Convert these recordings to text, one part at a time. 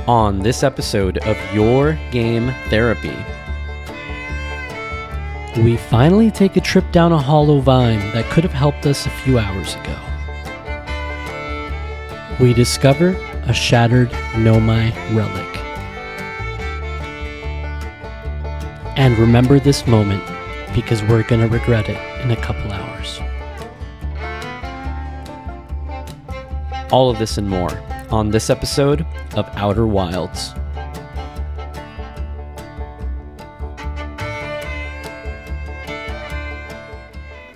on this episode of Your Game Therapy. We finally take a trip down a hollow vine that could have helped us a few hours ago. We discover a shattered nomai relic. And remember this moment because we're going to regret it in a couple hours. All of this and more on this episode of Outer Wilds.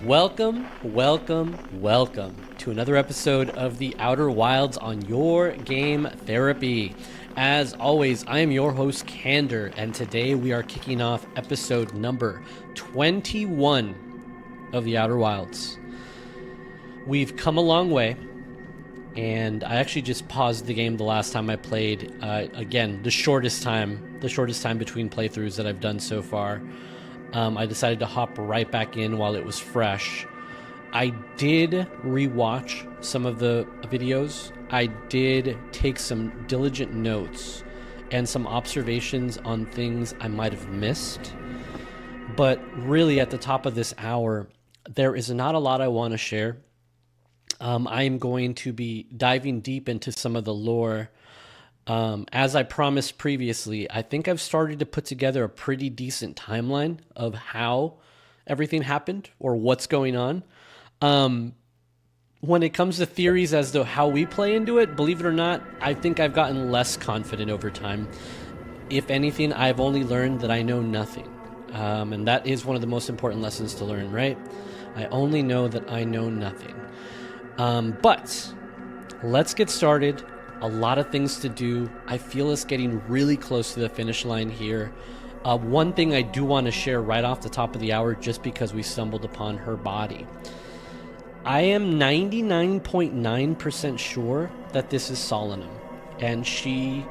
Welcome to another episode of the Outer Wilds on Your Game Therapy. As always, I am your host, Candor, and today we are kicking off episode number 21 of the Outer Wilds. We've come a long way. And I actually just paused the game the last time I played. Again, the shortest time between playthroughs that I've done so far. I decided to hop right back in while it was fresh. I did rewatch some of the videos. I did take some diligent notes and some observations on things I might have missed. But really, at the top of this hour, there is not a lot I want to share. I'm going to be diving deep into some of the lore. As I promised previously, I think I've started to put together a pretty decent timeline of how everything happened or what's going on. When it comes to theories as to how we play into it, believe it or not, I think I've gotten less confident over time. If anything, I've only learned that I know nothing. And that is one of the most important lessons to learn, right? I only know that I know nothing. But let's get started. A lot of things to do. I feel us getting really close to the finish line here. One thing I do want to share right off the top of the hour, just because we stumbled upon her body. I am 99.9% sure that this is Solanum. And she...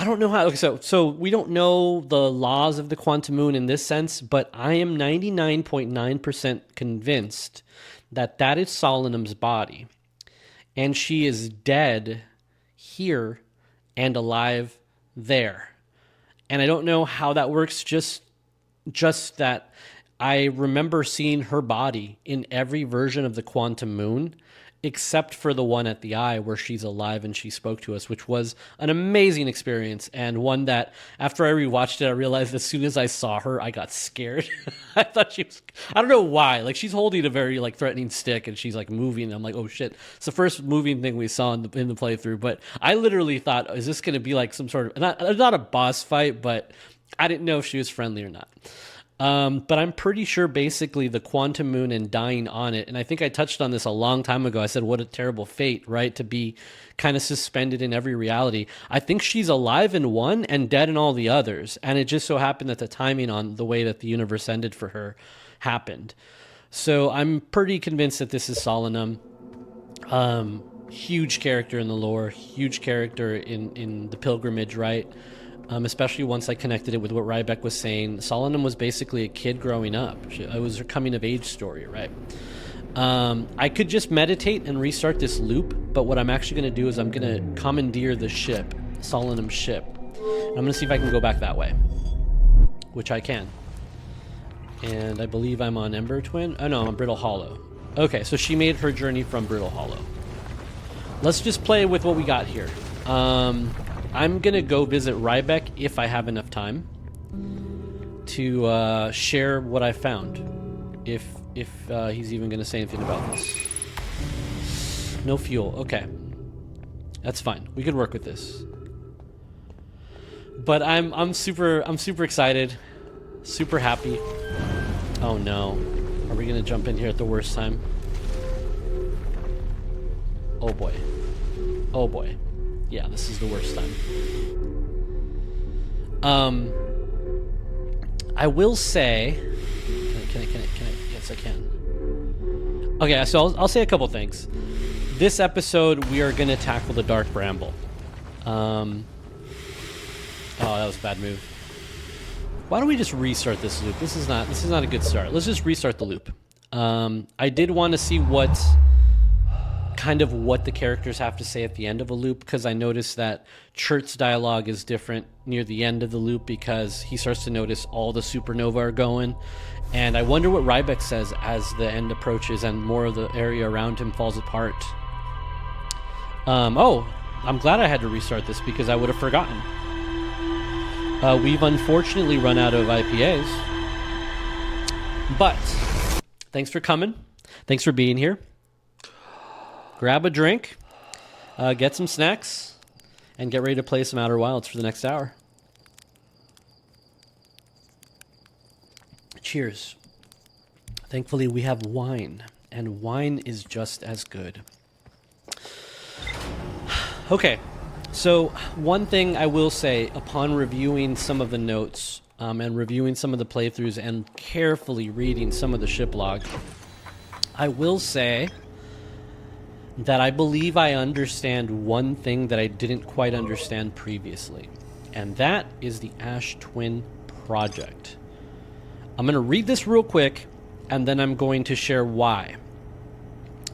I don't know how... So we don't know the laws of the quantum moon in this sense, but I am 99.9% convinced that that is Solanum's body. And she is dead here and alive there. And I don't know how that works, just that I remember seeing her body in every version of the quantum moon, except for the one at the eye where she's alive and she spoke to us, which was an amazing experience, and one that after I rewatched it, I realized as soon as I saw her, I got scared. I thought she was, I don't know why, like she's holding a very like threatening stick and she's like moving, and I'm like, oh shit, it's the first moving thing we saw in the playthrough. But I literally thought, is this going to be like some sort of, not a boss fight, but I didn't know if she was friendly or not. But I'm pretty sure basically the quantum moon and dying on it, and I think I touched on this a long time ago. I said, what a terrible fate, right? To be kind of suspended in every reality. I think she's alive in one and dead in all the others. And it just so happened that the timing on the way that the universe ended for her happened. So I'm pretty convinced that this is Solanum. Huge character in the lore, huge character in the pilgrimage, right? Especially once I connected it with what Rybeck was saying. Solanum was basically a kid growing up. It was her coming of age story, right? I could just meditate and restart this loop, but what I'm actually going to do is I'm going to commandeer the ship, Solanum's ship. I'm going to see if I can go back that way, which I can. And I believe I'm on Ember Twin. Oh no, I'm on Brittle Hollow. Okay, so she made her journey from Brittle Hollow. Let's just play with what we got here. I'm going to go visit Rybeck if I have enough time to share what I found. If he's even going to say anything about this. No fuel. Okay. That's fine. We can work with this. But I'm super excited. Super happy. Oh no. Are we going to jump in here at the worst time? Oh boy. Oh boy. Yeah, this is the worst time. I will say... Can I? Yes, I can. Okay, so I'll say a couple things. This episode, we are going to tackle the Dark Bramble. Oh, that was a bad move. Why don't we just restart this loop? This is not a good start. Let's just restart the loop. I did want to see what kind of what the characters have to say at the end of a loop, because I noticed that Chert's dialogue is different near the end of the loop because he starts to notice all the supernova are going. And I wonder what Rybeck says as the end approaches and more of the area around him falls apart. Oh, I'm glad I had to restart this because I would have forgotten. We've unfortunately run out of IPAs. But thanks for coming. Thanks for being here. Grab a drink, get some snacks, and get ready to play some Outer Wilds for the next hour. Cheers. Thankfully, we have wine, and wine is just as good. Okay, so one thing I will say upon reviewing some of the notes and reviewing some of the playthroughs and carefully reading some of the ship log, I will say that I believe I understand one thing that I didn't quite understand previously, and that is the Ash Twin Project. I'm going to read this real quick, and then I'm going to share why.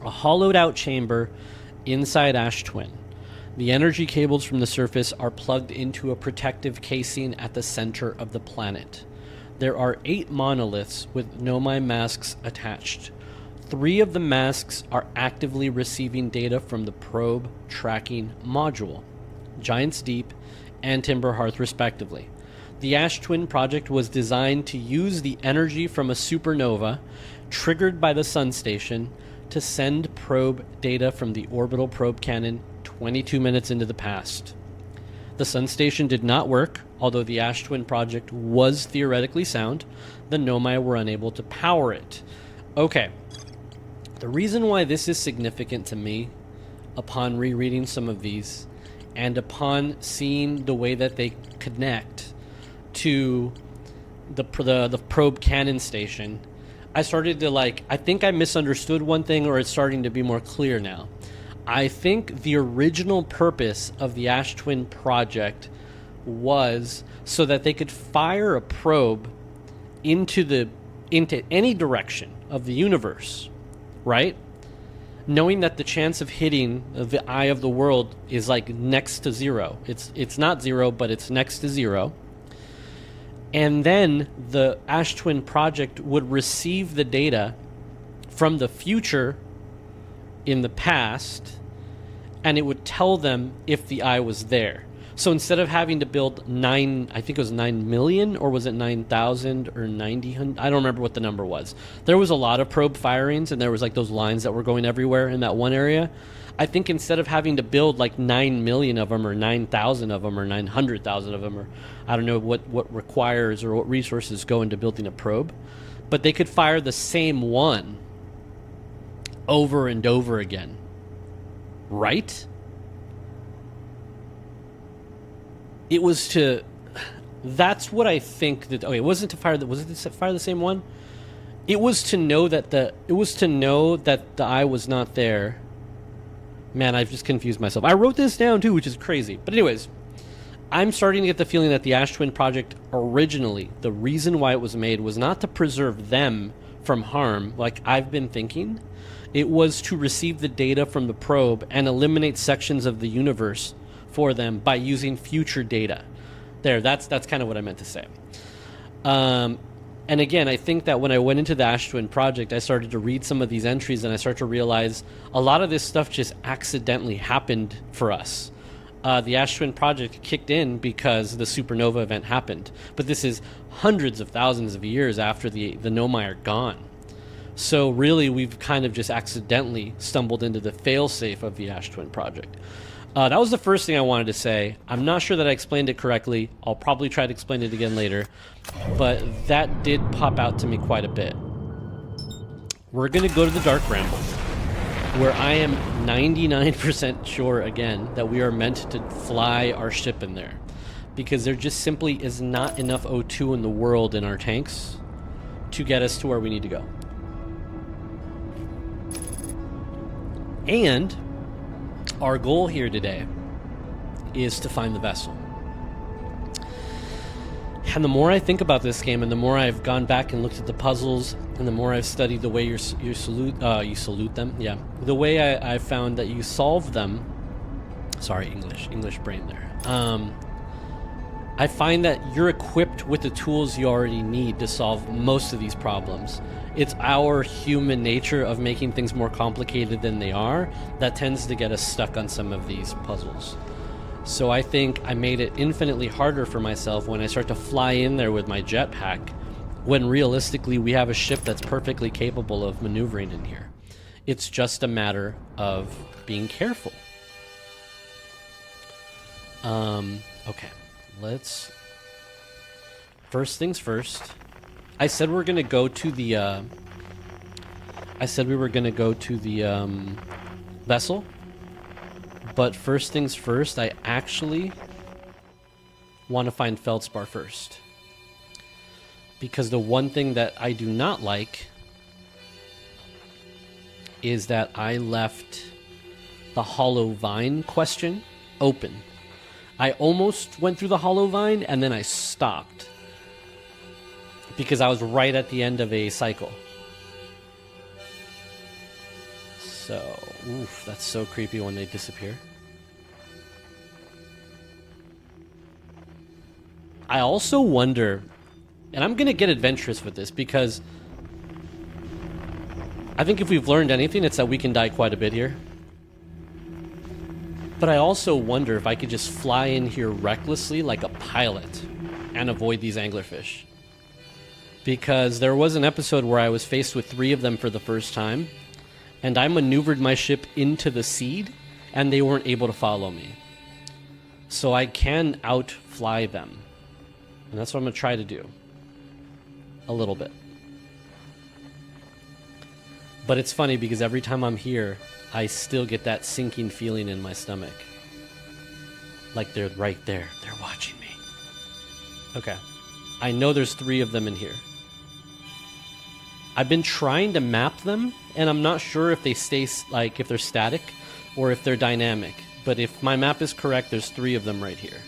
A hollowed out chamber inside Ash Twin. The energy cables from the surface are plugged into a protective casing at the center of the planet. There are 8 monoliths with nomai masks attached. 3 of the masks are actively receiving data from the probe tracking module, Giant's Deep and Timber Hearth respectively. The Ash Twin Project was designed to use the energy from a supernova triggered by the Sun Station to send probe data from the orbital probe cannon 22 minutes into the past. The Sun Station did not work, although the Ash Twin Project was theoretically sound. The nomai were unable to power it. Okay. The reason why this is significant to me, upon rereading some of these, and upon seeing the way that they connect to the probe cannon station, I started to I think I misunderstood one thing, or it's starting to be more clear now. I think the original purpose of the Ash Twin Project was so that they could fire a probe into any direction of the universe, right? Knowing that the chance of hitting the eye of the world is next to 0. It's not 0, but it's next to 0. And then the Ash Twin Project would receive the data from the future in the past, and it would tell them if the eye was there. So instead of having to build I think it was 9 million, or was it 9,000 or 90, I don't remember what the number was. There was a lot of probe firings, and there was those lines that were going everywhere in that one area. I think instead of having to build 9 million of them, or 9,000 of them, or 900,000 of them, or I don't know what requires or what resources go into building a probe, but they could fire the same one over and over again, right? It was to... That's what I think that... Okay, it wasn't to fire... Was it to fire the same one? It was to know that the eye was not there. Man, I've just confused myself. I wrote this down too, which is crazy. But anyways, I'm starting to get the feeling that the Ash Twin Project originally, the reason why it was made was not to preserve them from harm, like I've been thinking. It was to receive the data from the probe and eliminate sections of the universe for them by using future data. That's kind of what I meant to say. And again, I think that when I went into the Ash Twin Project, I started to read some of these entries, and I started to realize a lot of this stuff just accidentally happened for us. The Ash Twin Project kicked in because the supernova event happened, but this is hundreds of thousands of years after the nomai are gone. So really, we've kind of just accidentally stumbled into the failsafe of the Ash Twin Project. That was the first thing I wanted to say. I'm not sure that I explained it correctly. I'll probably try to explain it again later. But that did pop out to me quite a bit. We're going to go to the Dark Bramble, where I am 99% sure, again, that we are meant to fly our ship in there. Because there just simply is not enough O2 in the world in our tanks to get us to where we need to go. And our goal here today is to find the vessel. And the more I think about this game, and the more I've gone back and looked at the puzzles, and the more I've studied the way you salute them, yeah, the way I found that you solve them. Sorry, English brain there. I find that you're equipped with the tools you already need to solve most of these problems. It's our human nature of making things more complicated than they are that tends to get us stuck on some of these puzzles. So I think I made it infinitely harder for myself when I start to fly in there with my jetpack, when realistically we have a ship that's perfectly capable of maneuvering in here. It's just a matter of being careful. Okay, let's... First things first. I said we're gonna go to the, vessel. But first things first, I actually want to find feldspar first. Because the one thing that I do not like is that I left the hollow vine question open. I almost went through the hollow vine and then I stopped. Because I was right at the end of a cycle. So, oof, that's so creepy when they disappear. I also wonder, and I'm going to get adventurous with this because I think if we've learned anything, it's that we can die quite a bit here. But I also wonder if I could just fly in here recklessly like a pilot and avoid these anglerfish. Because there was an episode where I was faced with 3 of them for the first time, and I maneuvered my ship into the seed, and they weren't able to follow me. So I can outfly them. And that's what I'm going to try to do. A little bit. But it's funny because every time I'm here, I still get that sinking feeling in my stomach. Like they're right there. They're watching me. Okay. I know there's 3 of them in here. I've been trying to map them, and I'm not sure if they stay, like, if they're static or if they're dynamic. But if my map is correct, there's 3 of them right here.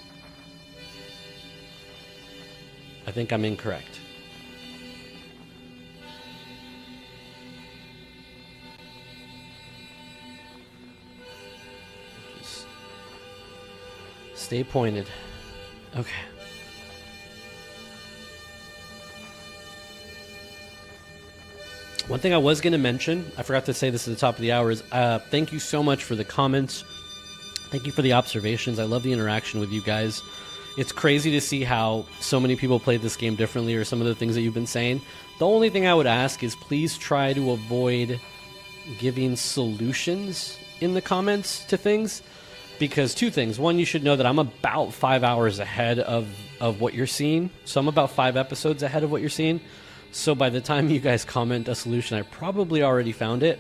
I think I'm incorrect. Just stay pointed. Okay. One thing I was going to mention, I forgot to say this at the top of the hour, is thank you so much for the comments. Thank you for the observations. I love the interaction with you guys. It's crazy to see how so many people played this game differently, or some of the things that you've been saying. The only thing I would ask is please try to avoid giving solutions in the comments to things. Because 2 things. One, you should know that I'm about 5 hours ahead of what you're seeing. So I'm about 5 episodes ahead of what you're seeing. So by the time you guys comment a solution, I probably already found it.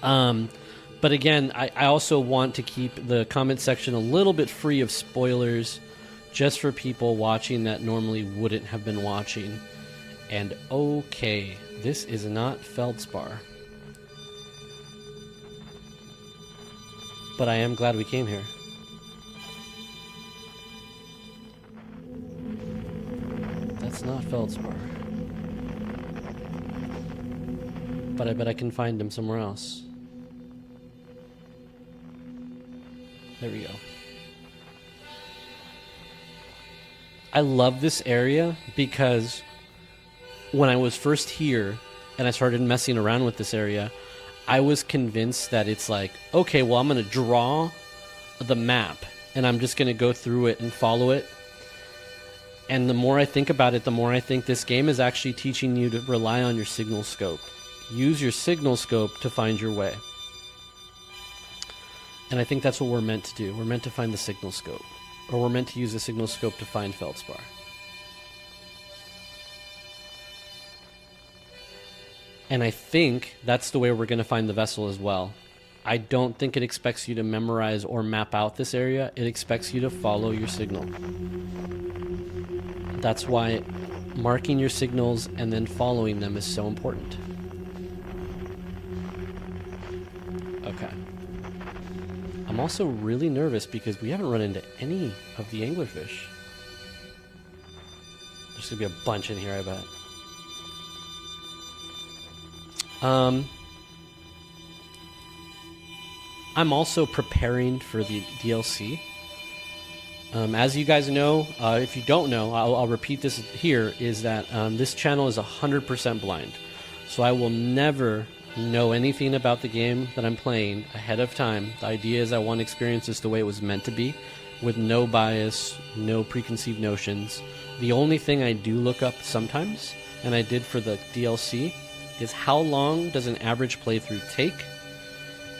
But again, I also want to keep the comment section a little bit free of spoilers, just for people watching that normally wouldn't have been watching. And okay, this is not feldspar. But I am glad we came here. That's not feldspar. But I bet I can find him somewhere else. There we go. I love this area because when I was first here and I started messing around with this area, I was convinced that it's like, okay, well, I'm going to draw the map and I'm just going to go through it and follow it. And the more I think about it, the more I think this game is actually teaching you to rely on your signal scope. Use your signal scope to find your way. And I think that's what we're meant to do. We're meant to find the signal scope. Or we're meant to use the signal scope to find feldspar. And I think that's the way we're going to find the vessel as well. I don't think it expects you to memorize or map out this area. It expects you to follow your signal. That's why marking your signals and then following them is so important. Okay. I'm also really nervous because we haven't run into any of the anglerfish. gonna be a bunch in here, I bet. I'm also preparing for the DLC. As you guys know, if you don't know, I'll repeat this here, is that this channel is 100% blind. So I will never know anything about the game that I'm playing ahead of time. The idea is I want to experience this the way it was meant to be, with no bias, no preconceived notions. The only thing I do look up sometimes, and I did for the DLC, is how long does an average playthrough take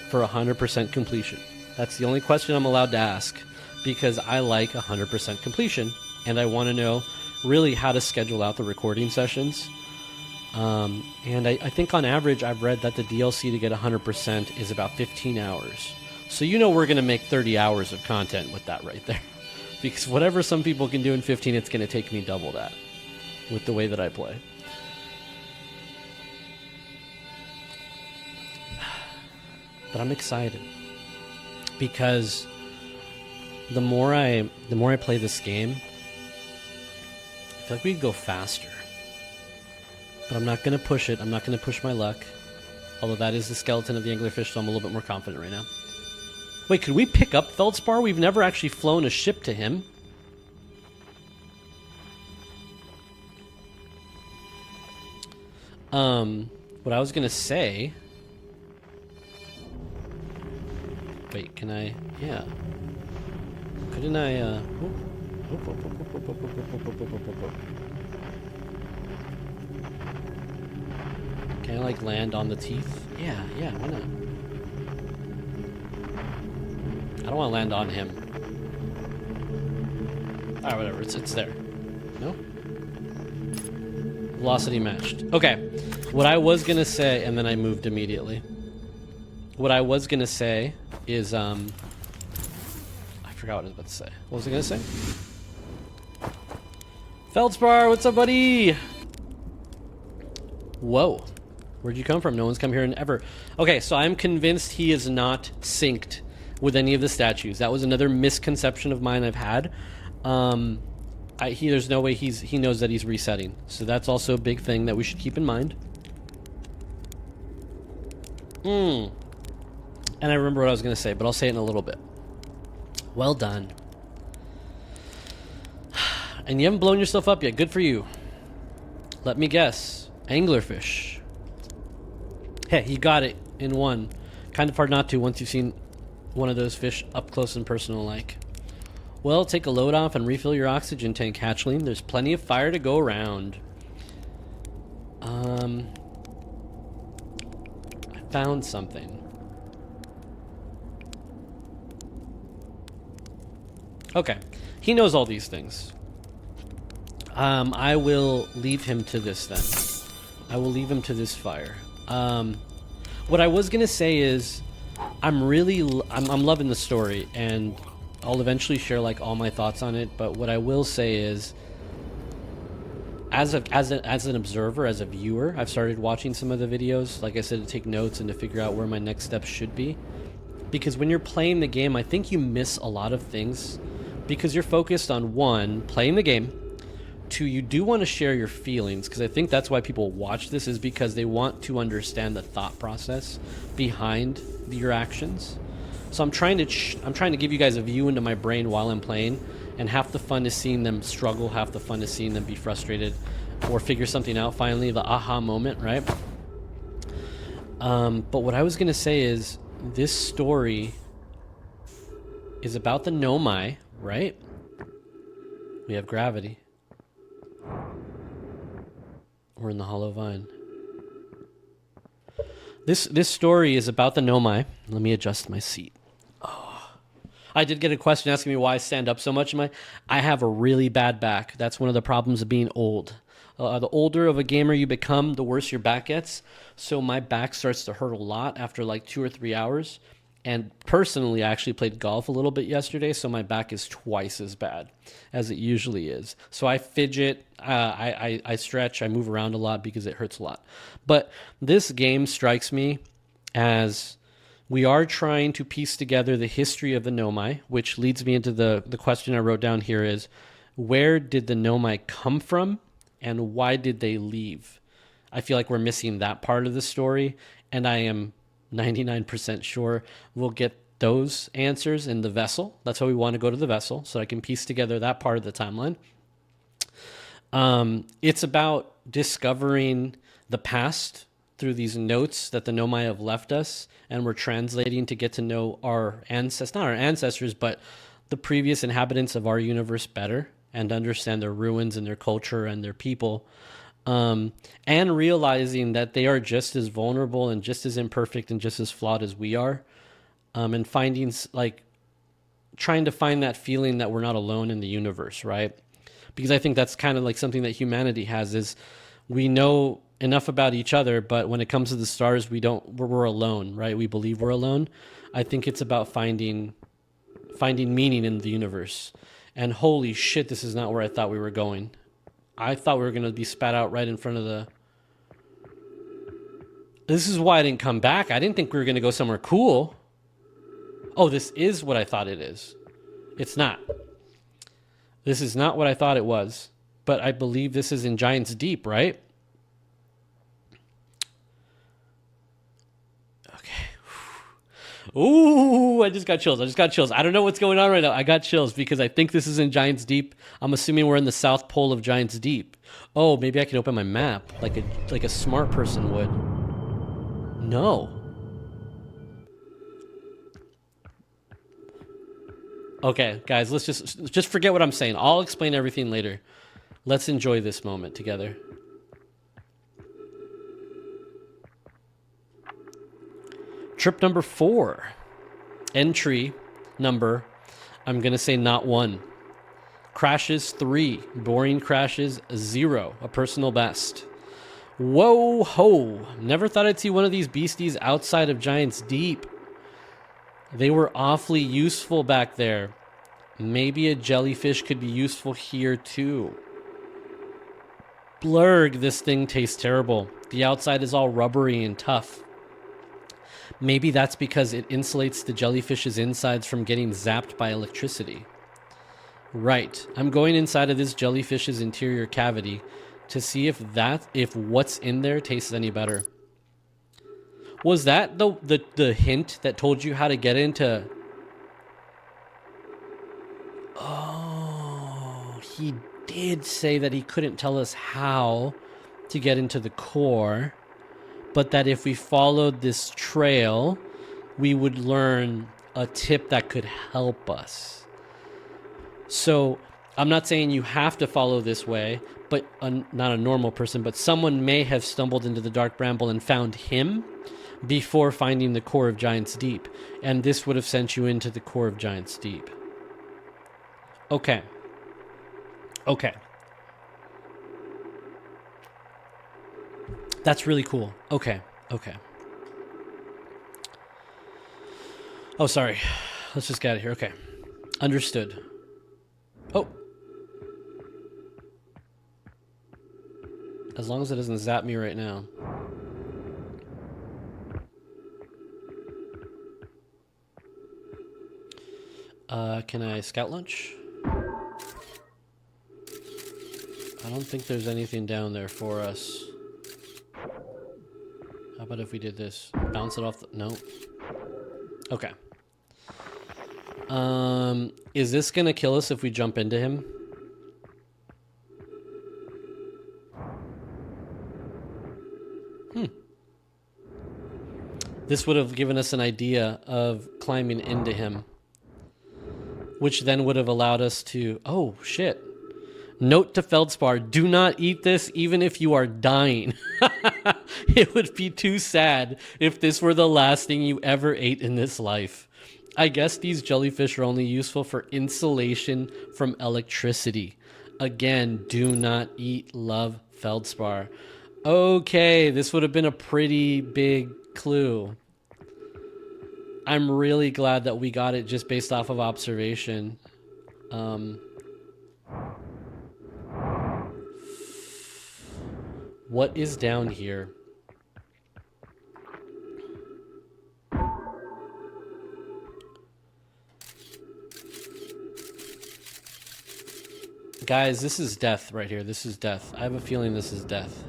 for 100% completion? That's the only question I'm allowed to ask, because I like 100% completion, and I want to know really how to schedule out the recording sessions. And I think on average, I've read that the DLC to get 100% is about 15 hours. So you know we're going to make 30 hours of content with that right there. Because whatever some people can do in 15, it's going to take me double that with the way that I play. But I'm excited because the more I play this game, I feel like we could go faster. But I'm not going to push it. I'm not going to push my luck. Although that is the skeleton of the anglerfish, so I'm a little bit more confident right now. Wait, could we pick up Feldspar? We've never actually flown a ship to him. What I was going to say... Wait, can I... Yeah. Couldn't I, Can I, like, land on the teeth? Yeah, why not? I don't want to land on him. Alright, whatever, it's there. No? Velocity matched. Okay, what I was gonna say, and then I moved immediately. What I was gonna say is, I forgot what I was about to say. What was I gonna say? Feldspar, what's up, buddy? Whoa. Where'd you come from? No one's come here in ever. Okay, so I'm convinced he is not synced with any of the statues. That was another misconception of mine I've had. There's no way he knows that he's resetting. So that's also a big thing that we should keep in mind. And I remember what I was going to say, but I'll say it in a little bit. Well done. And you haven't blown yourself up yet. Good for you. Let me guess. Anglerfish. Hey, you got it in one. Kind of hard not to once you've seen one of those fish up close and personal like. Well, take a load off and refill your oxygen tank, hatchling. There's plenty of fire to go around. I found something. Okay. He knows all these things. I will leave him to this then. I will leave him to this fire. What I was gonna say is, I'm loving the story, and I'll eventually share like all my thoughts on it. But what I will say is, as an observer, as a viewer, I've started watching some of the videos, like I said, to take notes and to figure out where my next steps should be. Because when you're playing the game, I think you miss a lot of things because you're focused on, one, playing the game. Two, you do want to share your feelings, because I think that's why people watch this, is because they want to understand the thought process behind your actions. So I'm trying to give you guys a view into my brain while I'm playing, and half the fun is seeing them struggle, half the fun is seeing them be frustrated or figure something out finally, the aha moment, right? But what I was going to say is, this story is about the nomai, right? We have gravity. We're in the hollow vine. This story is about the nomai. Let me adjust my seat. Oh. I did get a question asking me why I stand up so much. I have a really bad back. That's one of the problems of being old. The older of a gamer you become, the worse your back gets. So my back starts to hurt a lot after like 2 or 3 hours. And personally, I actually played golf a little bit yesterday, so my back is twice as bad as it usually is. So I fidget, I stretch, I move around a lot because it hurts a lot. But this game strikes me as we are trying to piece together the history of the nomai, which leads me into the question I wrote down here is, where did the nomai come from? and why did they leave? I feel like we're missing that part of the story, and I am 99% sure we'll get those answers in the vessel. That's why we want to go to the vessel, so I can piece together that part of the timeline. It's about discovering the past through these notes that the nomai have left us, and we're translating to get to know our ancestors, not our ancestors, but the previous inhabitants of our universe better, and understand their ruins and their culture and their people. And realizing that they are just as vulnerable and just as imperfect and just as flawed as we are. And finding, like, trying to find that feeling that we're not alone in the universe, right? Because I think that's kind of like something that humanity has, is we know enough about each other, but when it comes to the stars, we're alone, right? We believe we're alone. I think it's about finding meaning in the universe. And holy shit, this is not where I thought we were going. I thought we were going to be spat out right in front of the... This is why I didn't come back. I didn't think we were going to go somewhere cool. Oh, this is what I thought it is. It's not. This is not what I thought it was. But I believe this is in Giant's Deep, right? Ooh, I just got chills. I don't know what's going on right now. I got chills because I think this is in Giant's Deep. I'm assuming we're in the South Pole of Giant's Deep. Oh, maybe I can open my map like a smart person would. No. Okay, guys, let's just forget what I'm saying. I'll explain everything later. Let's enjoy this moment together. Trip number 4. Entry number, I'm going to say not 1. Crashes 3. Boring crashes 0. A personal best. Whoa ho. Never thought I'd see one of these beasties outside of Giant's Deep. They were awfully useful back there. Maybe a jellyfish could be useful here too. Blurg, this thing tastes terrible. The outside is all rubbery and tough. Maybe that's because it insulates the jellyfish's insides from getting zapped by electricity. Right. I'm going inside of this jellyfish's interior cavity to see if what's in there tastes any better. Was that the hint that told you how to get into... Oh, he did say that he couldn't tell us how to get into the core, but that if we followed this trail, we would learn a tip that could help us. So I'm not saying you have to follow this way, but not a normal person, but someone may have stumbled into the dark bramble and found him before finding the core of Giant's Deep. And this would have sent you into the core of Giant's Deep. Okay. That's really cool. Okay. Oh, sorry. Let's just get out of here. Okay. Understood. Oh. As long as it doesn't zap me right now. Can I scout lunch? I don't think there's anything down there for us. How about if we did this? Bounce it off the... No. Okay. Is this gonna kill us if we jump into him? This would have given us an idea of climbing into him, which then would have allowed us to... Oh, shit. Note to Feldspar, do not eat this even if you are dying. It would be too sad if this were the last thing you ever ate in this life. I guess these jellyfish are only useful for insulation from electricity. Again, do not eat, love, Feldspar. Okay, this would have been a pretty big clue. I'm really glad that we got it just based off of observation. What is down here? Guys, this is death right here. This is death. I have a feeling this is death.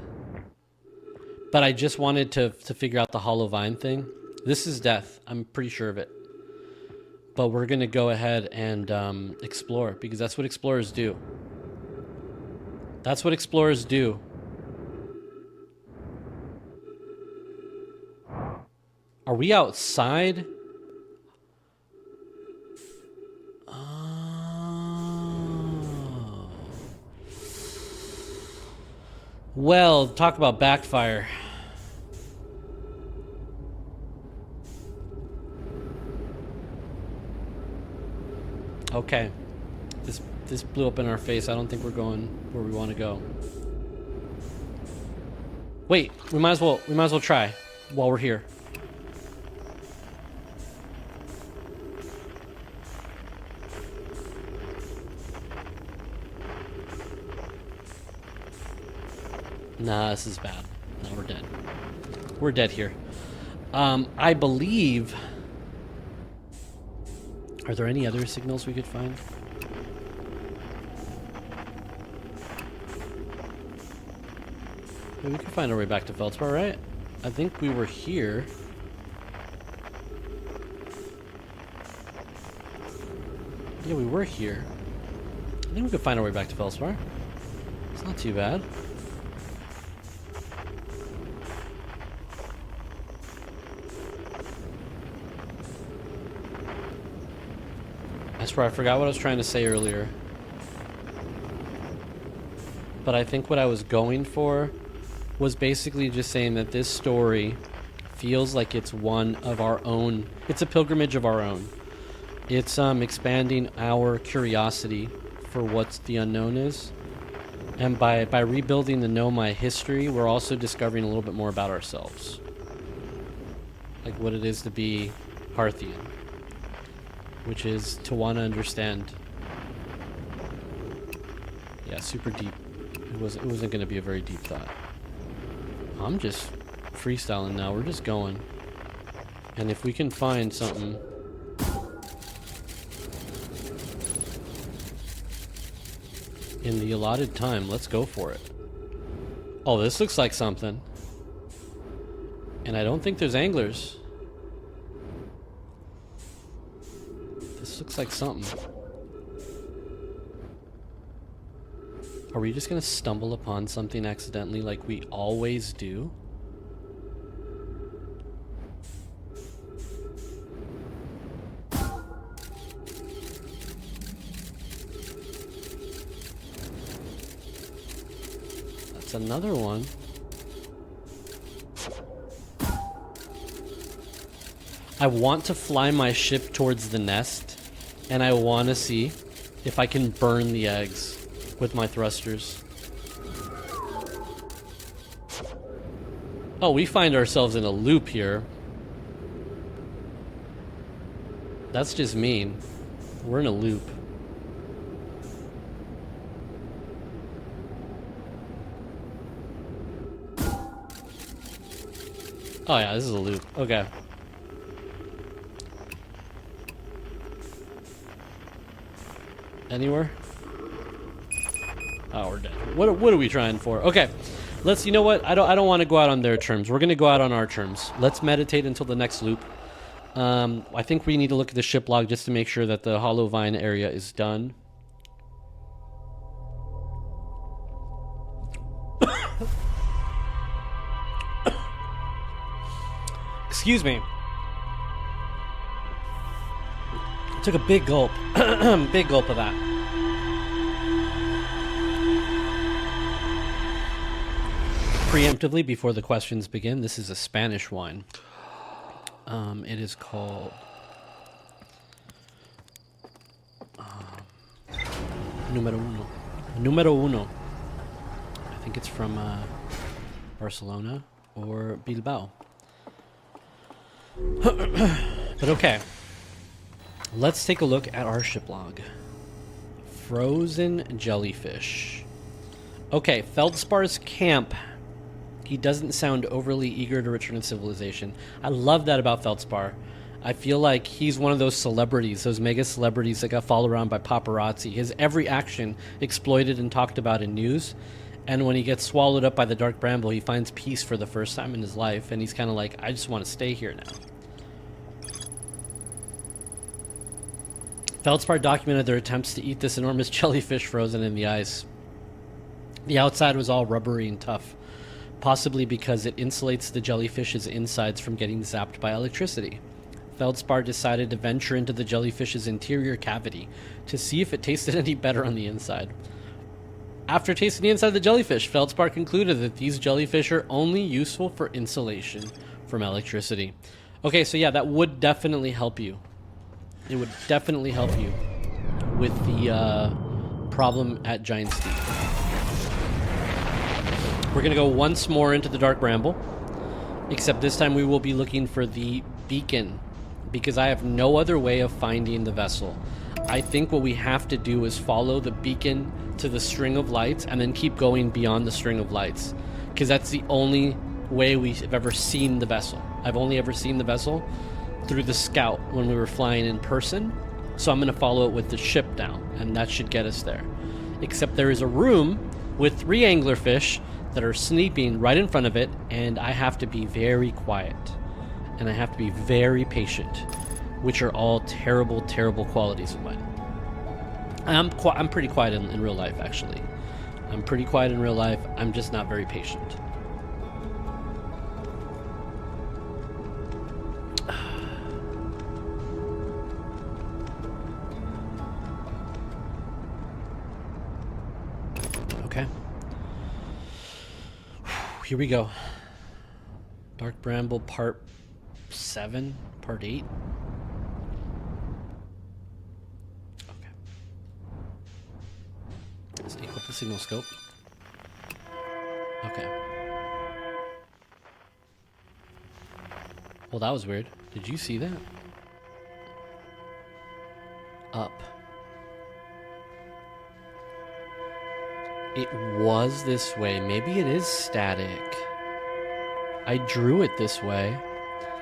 But I just wanted to figure out the hollow vine thing. This is death. I'm pretty sure of it. But we're going to go ahead and explore, because that's what explorers do. That's what explorers do. Are we outside? Oh. Well, talk about backfire. Okay. This blew up in our face. I don't think we're going where we want to go. Wait, we might as well try while we're here. Nah, this is bad. No, we're dead. We're dead here. I believe... Are there any other signals we could find? Yeah, we could find our way back to Feldspar, right? I think we were here. Yeah, we were here. I think we could find our way back to Feldspar. It's not too bad. I swear I forgot what I was trying to say earlier. But I think what I was going for was basically just saying that this story feels like it's one of our own. It's a pilgrimage of our own. It's expanding our curiosity for what the unknown is. And by rebuilding the nomai history, we're also discovering a little bit more about ourselves. Like what it is to be Parthian. Which is to want to understand. Yeah, super deep. It wasn't going to be a very deep thought. I'm just freestyling now. We're just going. And if we can find something... in the allotted time, let's go for it. Oh, this looks like something. And I don't think there's anglers. This looks like something. Are we just gonna stumble upon something accidentally like we always do? That's another one. I want to fly my ship towards the nest, and I want to see if I can burn the eggs with my thrusters. Oh, we find ourselves in a loop here. That's just mean. We're in a loop. Oh yeah, this is a loop. Okay. Anywhere? Oh, we're dead. What are we trying for? Okay. Let's, you know what? I don't want to go out on their terms. We're going to go out on our terms. Let's meditate until the next loop. I think we need to look at the ship log just to make sure that the hollow vine area is done. Excuse me. Took a big gulp. Big gulp of that. Preemptively, before the questions begin, this is a Spanish wine. It is called Número Uno. Número Uno. I think it's from Barcelona or Bilbao. But okay. Let's take a look at our ship log. Frozen jellyfish. Okay, Feldspar's camp. He doesn't sound overly eager to return to civilization. I love that about Feldspar. I feel like he's one of those celebrities, those mega celebrities that got followed around by paparazzi. His every action exploited and talked about in news. And when he gets swallowed up by the dark bramble, he finds peace for the first time in his life. And he's kind of like, I just want to stay here now. Feldspar documented their attempts to eat this enormous jellyfish frozen in the ice. The outside was all rubbery and tough, possibly because it insulates the jellyfish's insides from getting zapped by electricity. Feldspar decided to venture into the jellyfish's interior cavity to see if it tasted any better on the inside. After tasting the inside of the jellyfish, Feldspar concluded that these jellyfish are only useful for insulation from electricity. Okay, so yeah, that would definitely help you. It would definitely help you with the problem at Giant's Deep. We're going to go once more into the Dark Bramble, except this time we will be looking for the beacon, because I have no other way of finding the vessel. I think what we have to do is follow the beacon to the string of lights and then keep going beyond the string of lights, because that's the only way we've ever seen the vessel. I've only ever seen the vessel through the scout when we were flying in person, so I'm going to follow it with the ship now, and that should get us there. Except there is a room with 3 anglerfish that are sleeping right in front of it, and I have to be very quiet. And I have to be very patient, which are all terrible, terrible qualities of mine. I'm pretty quiet in real life, actually. I'm pretty quiet in real life. I'm just not very patient. Okay. Here we go. Dark Bramble Part 7, Part 8. Okay. Let's equip the signal scope. Okay. Well, that was weird. Did you see that? Up. It was this way. Maybe it is static. I drew it this way.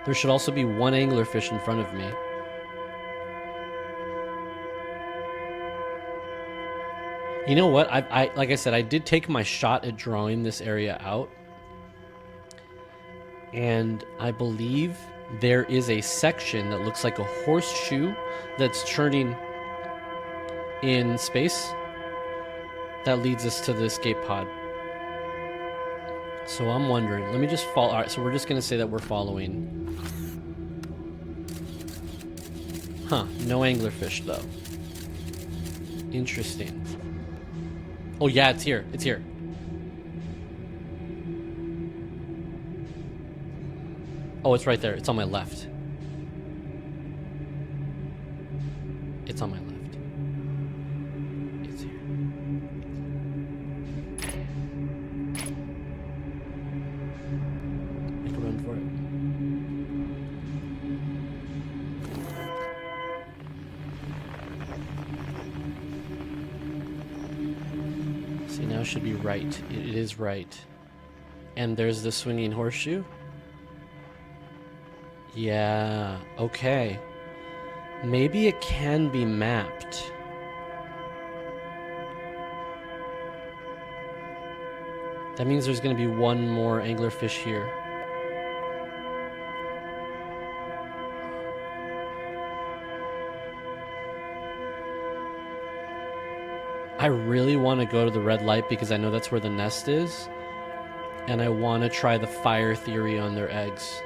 There should also be 1 anglerfish in front of me. You know what? I like I said, I did take my shot at drawing this area out. And I believe there is a section that looks like a horseshoe that's churning in space that leads us to the escape pod. So I'm wondering, let me just follow. Alright, so we're just going to say that we're following. Huh, no anglerfish though. Interesting. Oh yeah, it's here. It's here. Oh, it's right there. It's on my left. It's on my left. It's here. Make a run for it. See, now it should be right. It is right. And there's the swinging horseshoe. Yeah, okay. Maybe it can be mapped. That means there's going to be 1 more anglerfish here. I really want to go to the red light because I know that's where the nest is. And I want to try the fire theory on their eggs.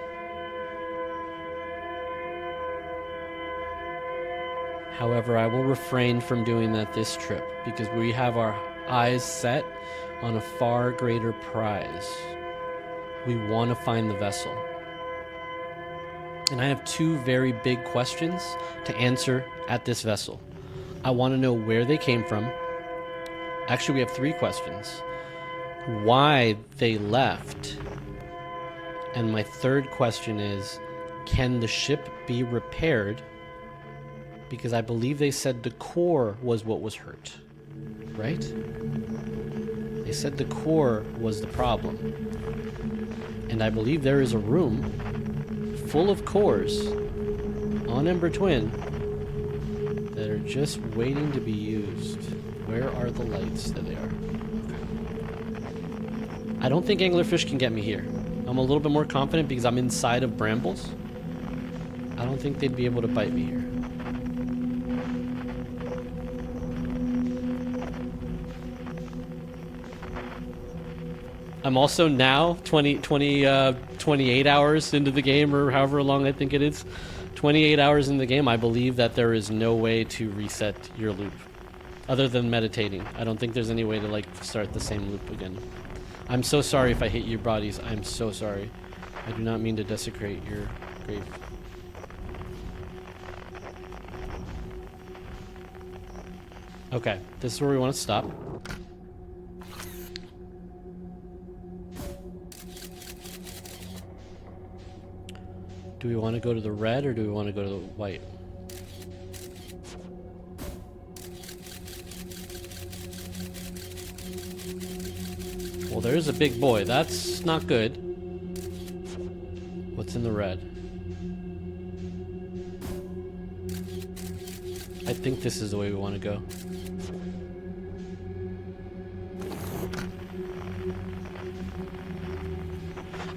However, I will refrain from doing that this trip because we have our eyes set on a far greater prize. We want to find the vessel. And I have 2 very big questions to answer at this vessel. I want to know where they came from. Actually, we have 3 questions. Why they left. And my 3rd question is, can the ship be repaired? Because I believe they said the core was what was hurt, right? They said the core was the problem. And I believe there is a room full of cores on Ember Twin that are just waiting to be used. Where are the lights? There they are. I don't think Anglerfish can get me here. I'm a little bit more confident because I'm inside of brambles. I don't think they'd be able to bite me here. I'm also now 28 hours into the game, or however long I think it is. 28 hours in the game, I believe that there is no way to reset your loop. Other than meditating. I don't think there's any way to, like, start the same loop again. I'm so sorry if I hit your bodies. I'm so sorry. I do not mean to desecrate your grave. Okay, this is where we want to stop. Do we want to go to the red or do we want to go to the white? Well, there's a big boy. That's not good. What's in the red? I think this is the way we want to go.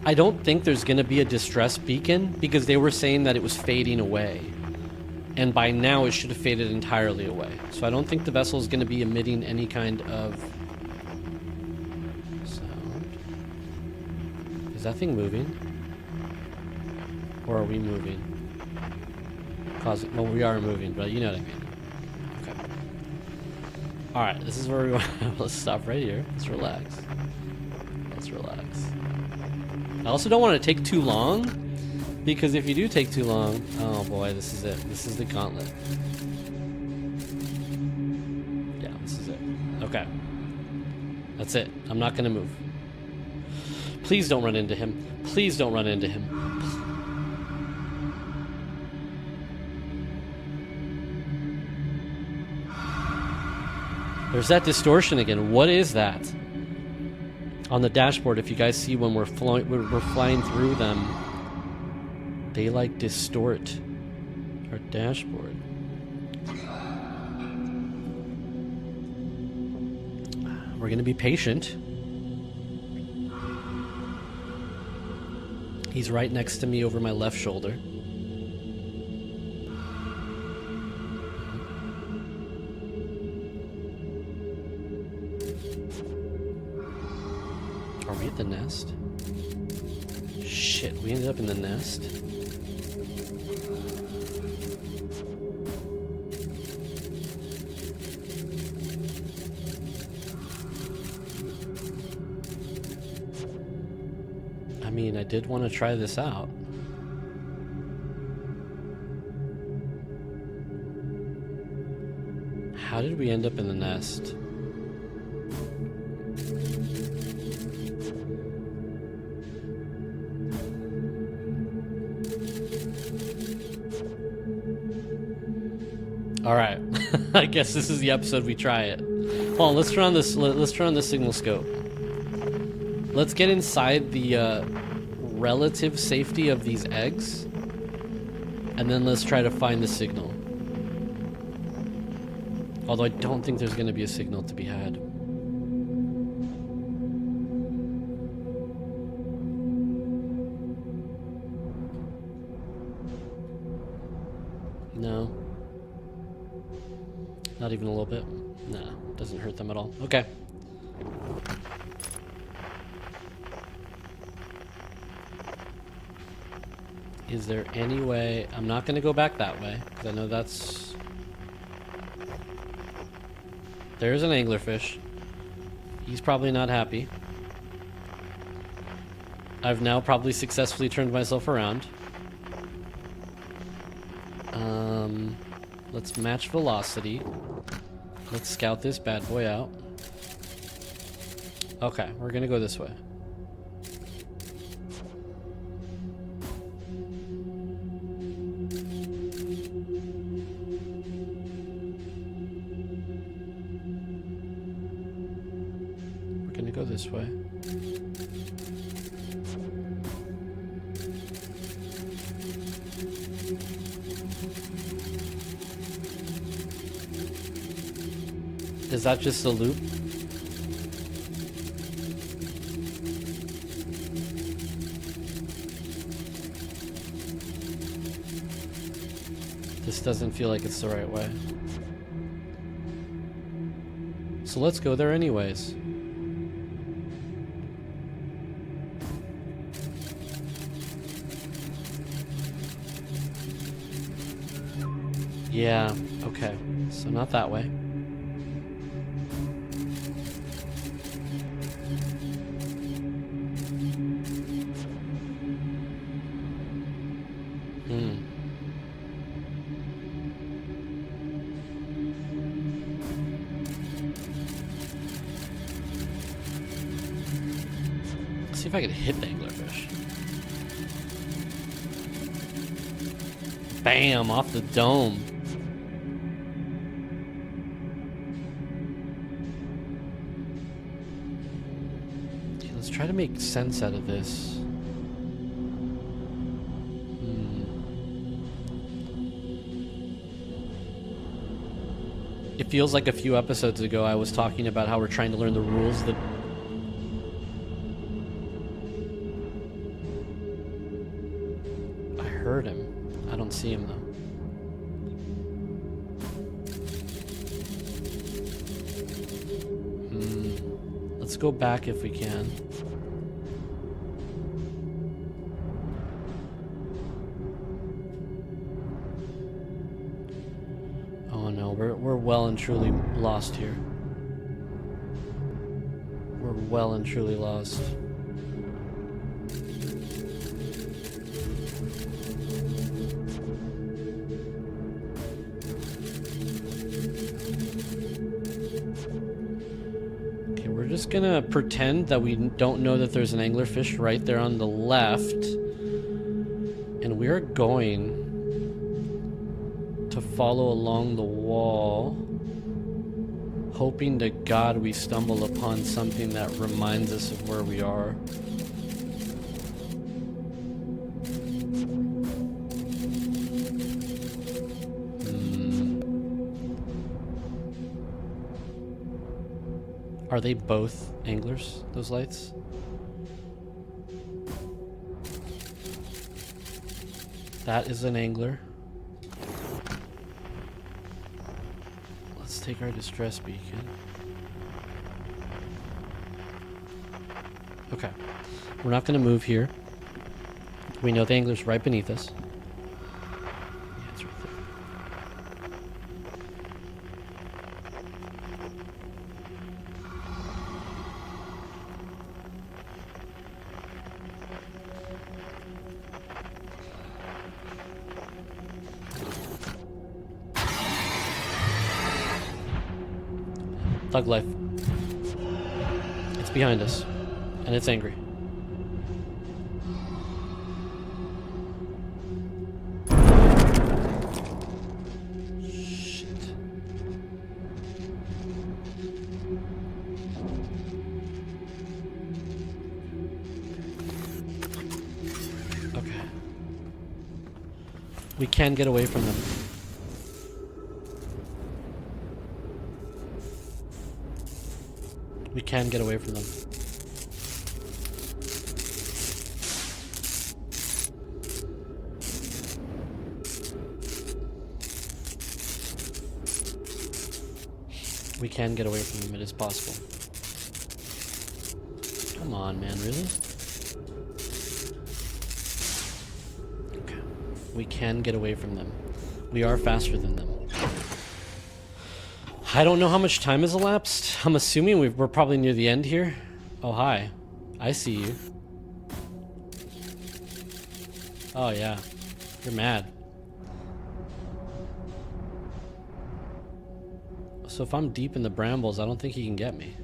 I don't think there's going to be a distress beacon because they were saying that it was fading away. And by now it should have faded entirely away. So I don't think the vessel is going to be emitting any kind of sound. Is that thing moving? Or are we moving? Well, we are moving, but you know what I mean. Okay. Alright, this is where we want. Let's stop right here. Let's relax. Let's relax. I also don't want to take too long, because if you do take too long, oh boy, this is it. This is the gauntlet. Yeah, this is it. Okay. That's it. I'm not going to move. Please don't run into him. Please don't run into him. There's that distortion again. What is that? On the dashboard, if you guys see when we're flying through them, they like distort our dashboard. We're gonna be patient. He's right next to me over my left shoulder. Are we at the nest? Shit, we ended up in the nest. I mean, I did want to try this out. How did we end up in the nest? All right, I guess this is the episode we try it. Hold on, let's turn on this. Let's turn on the signal scope. Let's get inside the relative safety of these eggs, and then let's try to find the signal. Although I don't think there's going to be a signal to be had. No. Not even a little bit? Nah, doesn't hurt them at all. Okay. Is there any way... I'm not going to go back that way, because I know that's... There's an anglerfish. He's probably not happy. I've now probably successfully turned myself around. Let's match velocity. Let's scout this bad boy out. Okay, we're gonna go this way. We're gonna go this way. Is that just a loop? This doesn't feel like it's the right way. So let's go there anyways. Yeah, okay. So not that way. Let's see if I can hit the anglerfish. Bam! Off the dome. Okay, let's try to make sense out of this. It feels like a few episodes ago I was talking about how we're trying to learn the rules that... I heard him. I don't see him though. Let's go back if we can. Oh no, we're well and truly lost here. We're well and truly lost. Okay, we're just gonna pretend that we don't know that there's an anglerfish right there on the left. And we're going to follow along the wall, hoping to God we stumble upon something that reminds us of where we are. Are they both anglers, those lights? That is an angler. Let's take our distress beacon. Okay. We're not going to move here. We know the angler's right beneath us. Yeah, it's right there. Thug life. It's behind us. And it's angry. Shit. Okay. We can get away from them. We can get away from them. We can get away from them. It is possible. Come on, man. Really? Okay. We can get away from them. We are faster than them. I don't know how much time has elapsed. I'm assuming we're probably near the end here. Oh, hi. I see you. Oh, yeah. You're mad. So if I'm deep in the brambles, I don't think he can get me.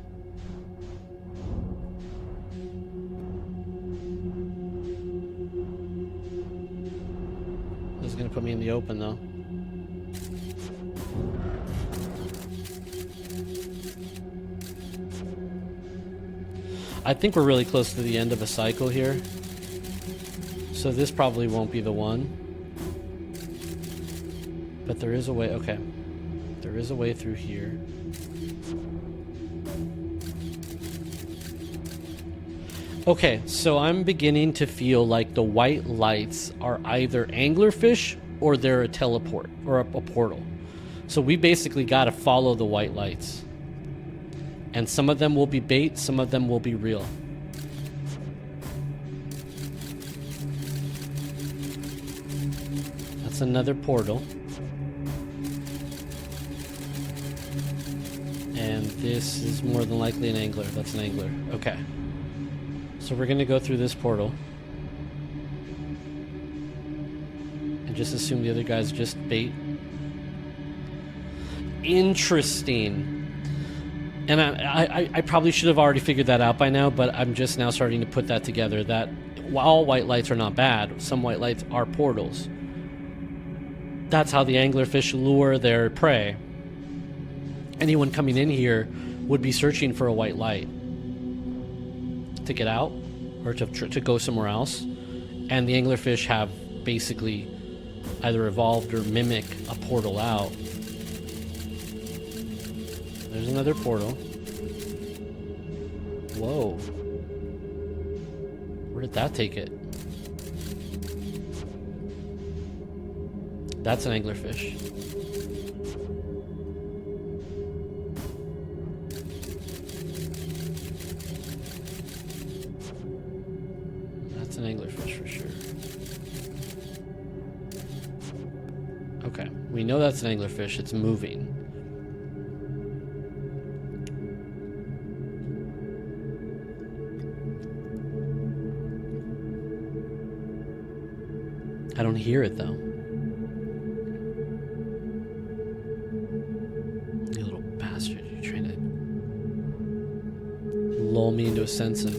This is going to put me in the open, though. I think we're really close to the end of a cycle here. So this probably won't be the one. But there is a way. Okay. There is a way through here. Okay, so I'm beginning to feel like the white lights are either anglerfish or they're a teleport or a portal. So we basically got to follow the white lights. And some of them will be bait, some of them will be real. That's another portal. And this is more than likely an angler. That's an angler. Okay. So we're going to go through this portal. And just assume the other guy's just bait. Interesting. And I probably should have already figured that out by now, but I'm just now starting to put that together, that while white lights are not bad, some white lights are portals. That's how the anglerfish lure their prey. Anyone coming in here would be searching for a white light to get out or to go somewhere else. And the anglerfish have basically either evolved or mimic a portal out. There's another portal. Whoa. Where did that take it? That's an anglerfish. That's an anglerfish for sure. Okay, we know that's an anglerfish. It's moving. I don't hear it though. You little bastard, you're trying to lull me into a sense of...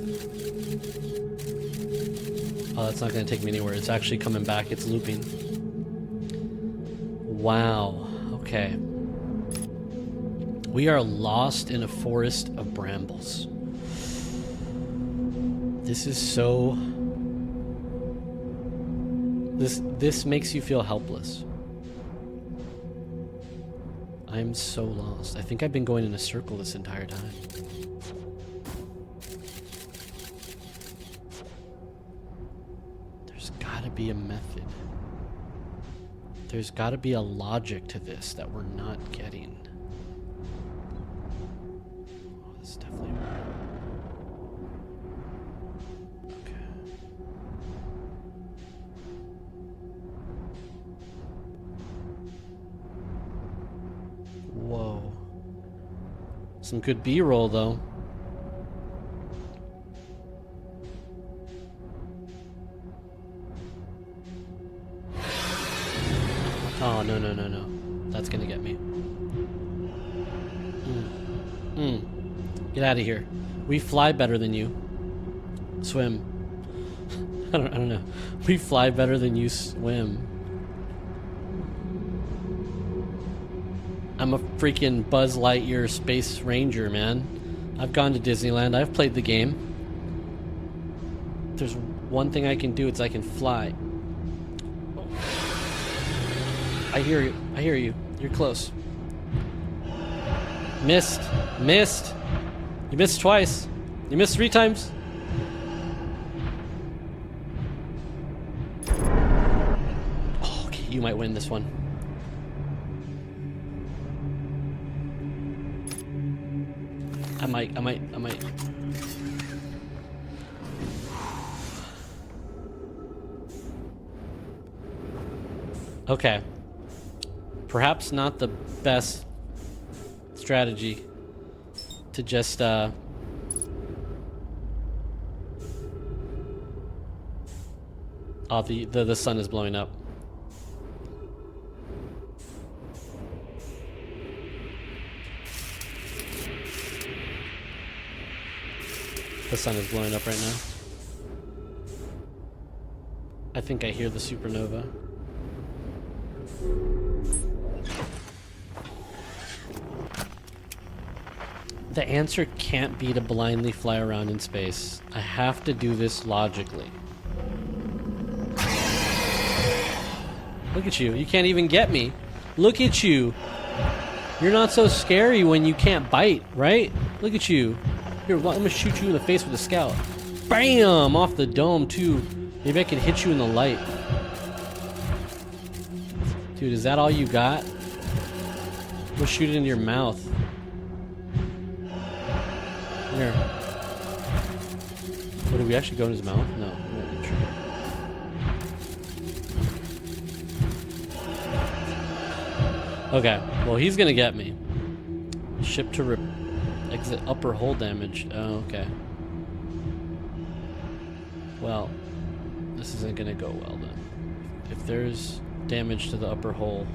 Oh, that's not going to take me anywhere. It's actually coming back. It's looping. Wow. Okay. We are lost in a forest of brambles. This is so... This makes you feel helpless. I'm so lost. I think I've been going in a circle this entire time. There's gotta be a method. There's gotta be a logic to this that we're not getting. Oh, this is definitely weird. Whoa. Some good B-roll, though. Oh, no, no, no, no. That's gonna get me. Get out of here. We fly better than you. Swim. I don't know. We fly better than you swim. I'm a freaking Buzz Lightyear Space Ranger, man. I've gone to Disneyland. I've played the game. If there's one thing I can do, it's I can fly. I hear you. I hear you. You're close. Missed. Missed. You missed twice. You missed 3 times. Oh, okay, you might win this one. I might. Okay. Perhaps not the best strategy to just, oh, the sun is blowing up. The sun is blowing up right now. I think I hear the supernova. The answer can't be to blindly fly around in space. I have to do this logically. Look at you. You can't even get me. Look at you. You're not so scary when you can't bite, right? Look at you. Here, I'm gonna shoot you in the face with a scout. Bam! Off the dome, too. Maybe I can hit you in the light. Dude, is that all you got? We'll shoot it in your mouth. Here. What, did we actually go in his mouth? No. Okay, well, he's gonna get me. Ship to exit upper hull damage. Oh, okay. Well, this isn't gonna go well then. If there's damage to the upper hull.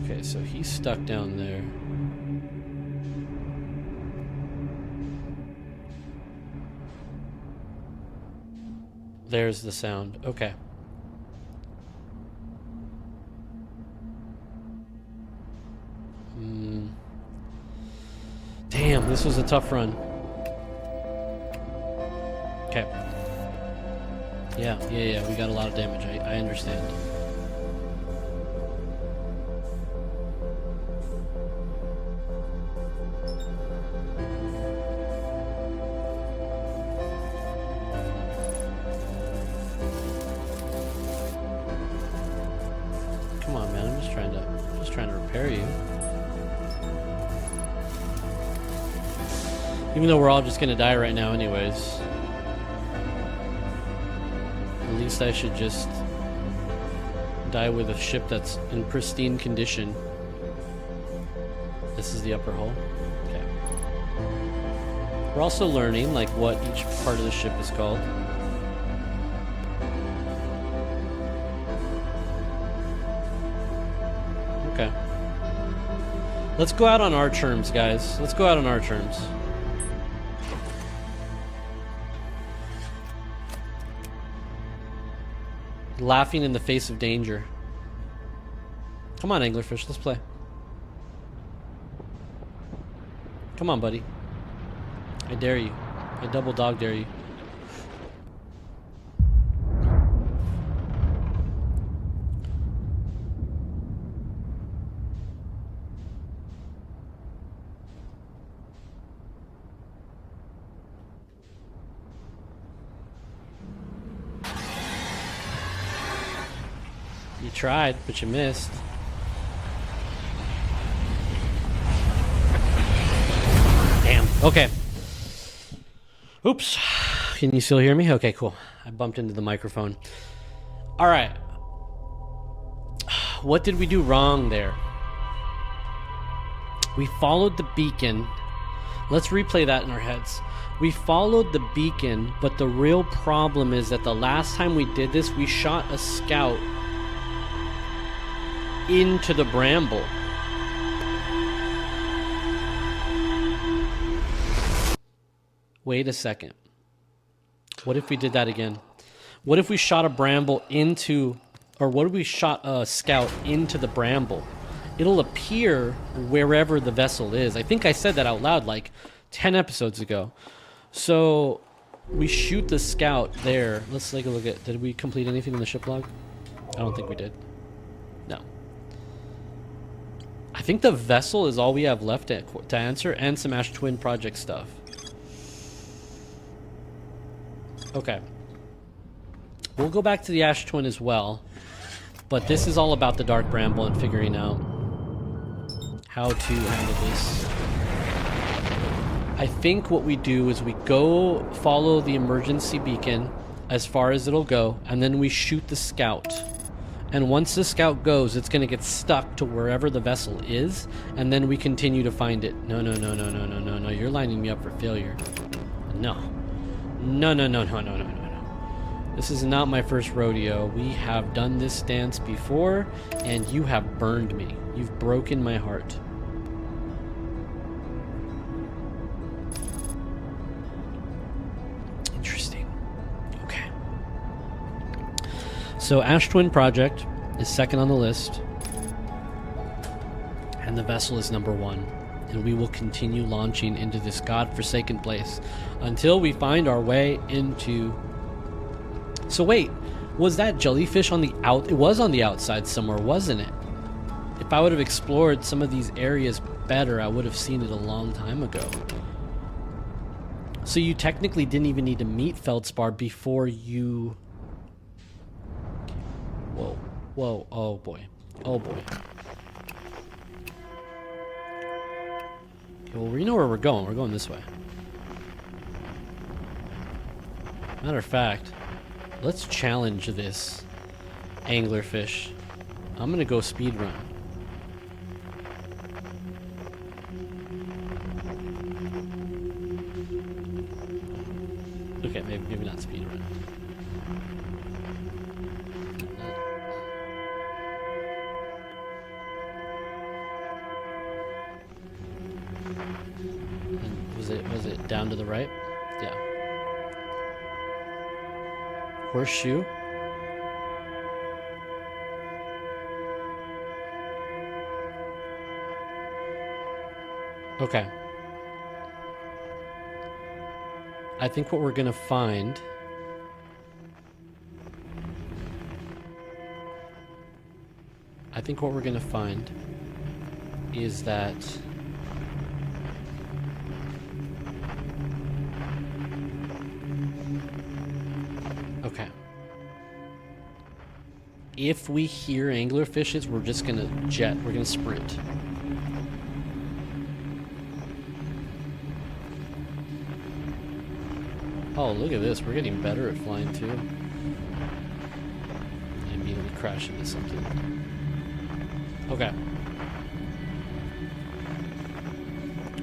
Okay, so he's stuck down there. There's the sound. Okay. Damn, this was a tough run. Okay. Yeah, we got a lot of damage. I understand. Come on, man. I'm just trying to repair you. Even though we're all just gonna die right now anyways. At least I should just die with a ship that's in pristine condition. This is the upper hull. Okay. We're also learning like what each part of the ship is called. Okay. Let's go out on our terms, guys. Let's go out on our terms. Laughing in the face of danger. Come on, Anglerfish, let's play. Come on, buddy. I dare you. I double dog dare you. You tried, but you missed. Damn. Okay. Oops. Can you still hear me? Okay, cool. I bumped into the microphone. All right. What did we do wrong there? We followed the beacon. Let's replay that in our heads. We followed the beacon, but the real problem is that the last time we did this, we shot a scout into the bramble. Wait a second. What if we did that again? What if we shot a bramble into, or what if we shot a scout into the bramble? It'll appear wherever the vessel is. I think I said that out loud like 10 episodes ago. So we shoot the scout there. Let's take a look at, did we complete anything in the ship log? I don't think we did. No. I think the vessel is all we have left to answer, and some Ash Twin project stuff. Okay. We'll go back to the Ash Twin as well, but this is all about the Dark Bramble and figuring out how to handle this. I think what we do is we go follow the emergency beacon as far as it'll go, and then we shoot the scout. And once the scout goes, it's going to get stuck to wherever the vessel is, and then we continue to find it. No. You're lining me up for failure. No. This is not my first rodeo. We have done this dance before, and you have burned me. You've broken my heart. Interesting. Okay. So Ash Twin Project is second on the list, and the vessel is number 1. and we will continue launching into this godforsaken place until we find our way into... So wait, was that jellyfish on the out? It was on the outside somewhere, wasn't it? If I would have explored some of these areas better, I would have seen it a long time ago. So you technically didn't even need to meet Feldspar before you... Whoa. Whoa. Oh boy. Oh boy. Okay, well, we know where we're going. We're going this way. Matter of fact, let's challenge this anglerfish. I'm gonna go speed run. Okay, maybe not speed run. And was it down to the right? Yeah. Horseshoe. Okay. I think what we're gonna find is that okay. If we hear anglerfishes, we're just gonna we're gonna sprint. Oh, look at this. We're getting better at flying, too. I immediately crash into something. Okay.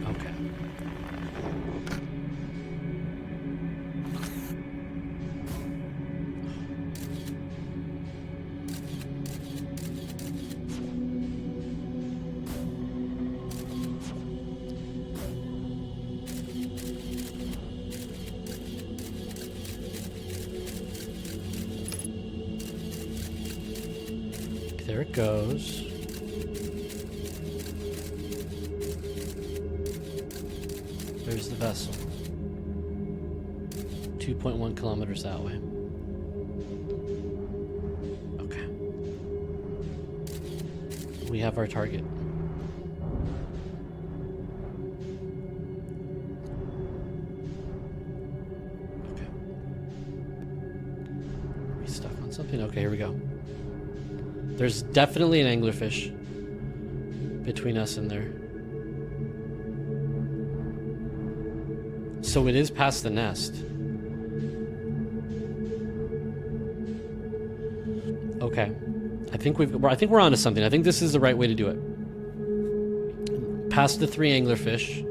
Okay. There it goes. There's the vessel. 2.1 kilometers that way. Okay. We have our target. Okay. Are we stuck on something? Okay, here we go. There's definitely an anglerfish between us and there. So it is past the nest. Okay. I think we're onto something. I think this is the right way to do it. Past the 3 anglerfish.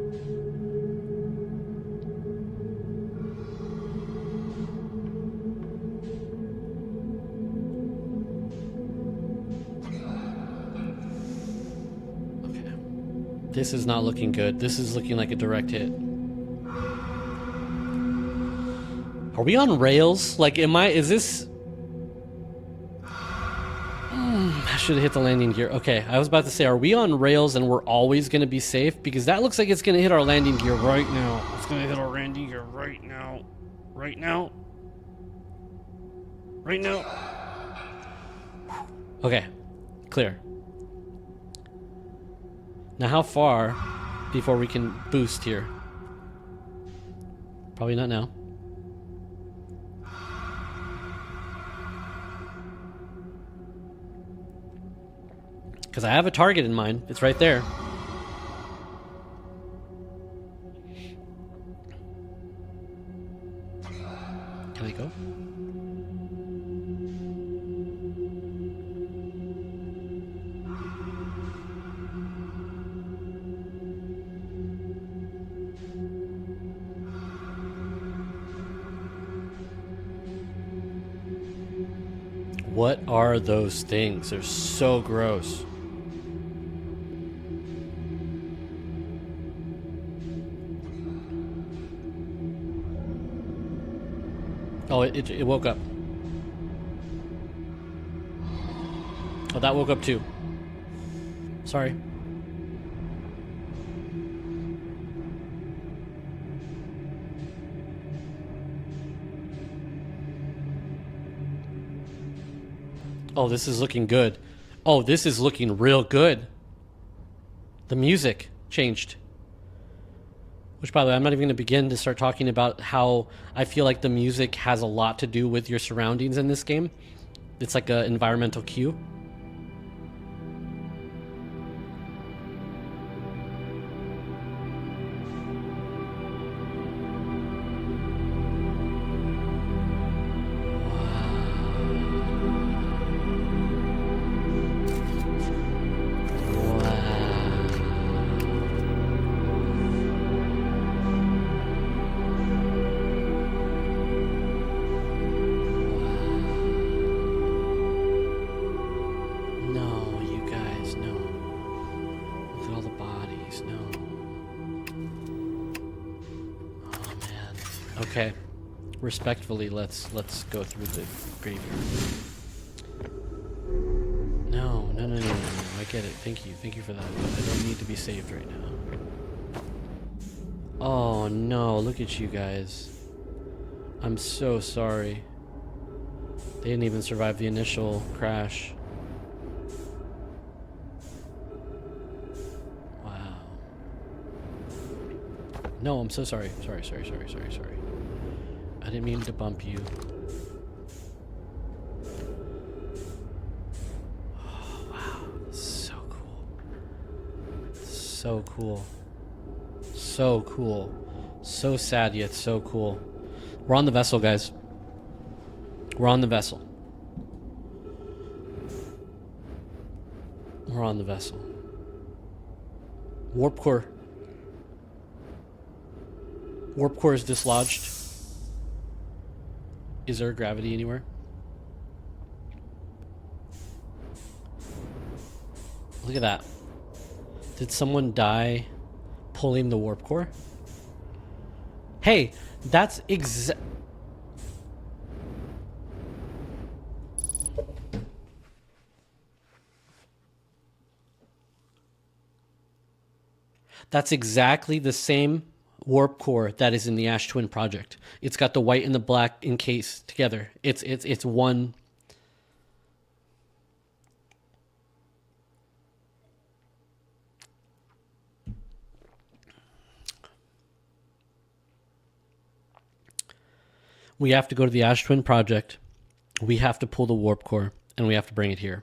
This is not looking good. This is looking like a direct hit. Are we on rails? Like, is this... I should have hit the landing gear. Okay, I was about to say, are we on rails and we're always going to be safe? Because that looks like it's going to hit our landing gear right now. It's going to hit our landing gear right now. Right now. Right now. Okay, clear. Now, how far before we can boost here? Probably not now. Because I have a target in mind. It's right there. Can I go? What are those things? They're so gross. Oh, it woke up. Oh, that woke up too. Sorry. Oh, this is looking good. Oh, this is looking real good. The music changed. Which, by the way, I'm not even going to begin to start talking about how I feel like the music has a lot to do with your surroundings in this game. It's like an environmental cue. Okay, respectfully, let's go through the graveyard. No. I get it. Thank you for that. But I don't need to be saved right now. Oh no! Look at you guys. I'm so sorry. They didn't even survive the initial crash. Wow. No, I'm so sorry. Sorry. I didn't mean to bump you. Oh, wow. So cool. So cool. So cool. So sad yet so cool. We're on the vessel, guys. We're on the vessel. We're on the vessel. Warp core. Warp core is dislodged. Is there gravity anywhere? Look at that. Did someone die pulling the warp core? Hey, that's that's exactly the same warp core that is in the Ash Twin project. It's got the white and the black encased together. It's one. We have to go to the Ash Twin project. We have to pull the warp core and we have to bring it here.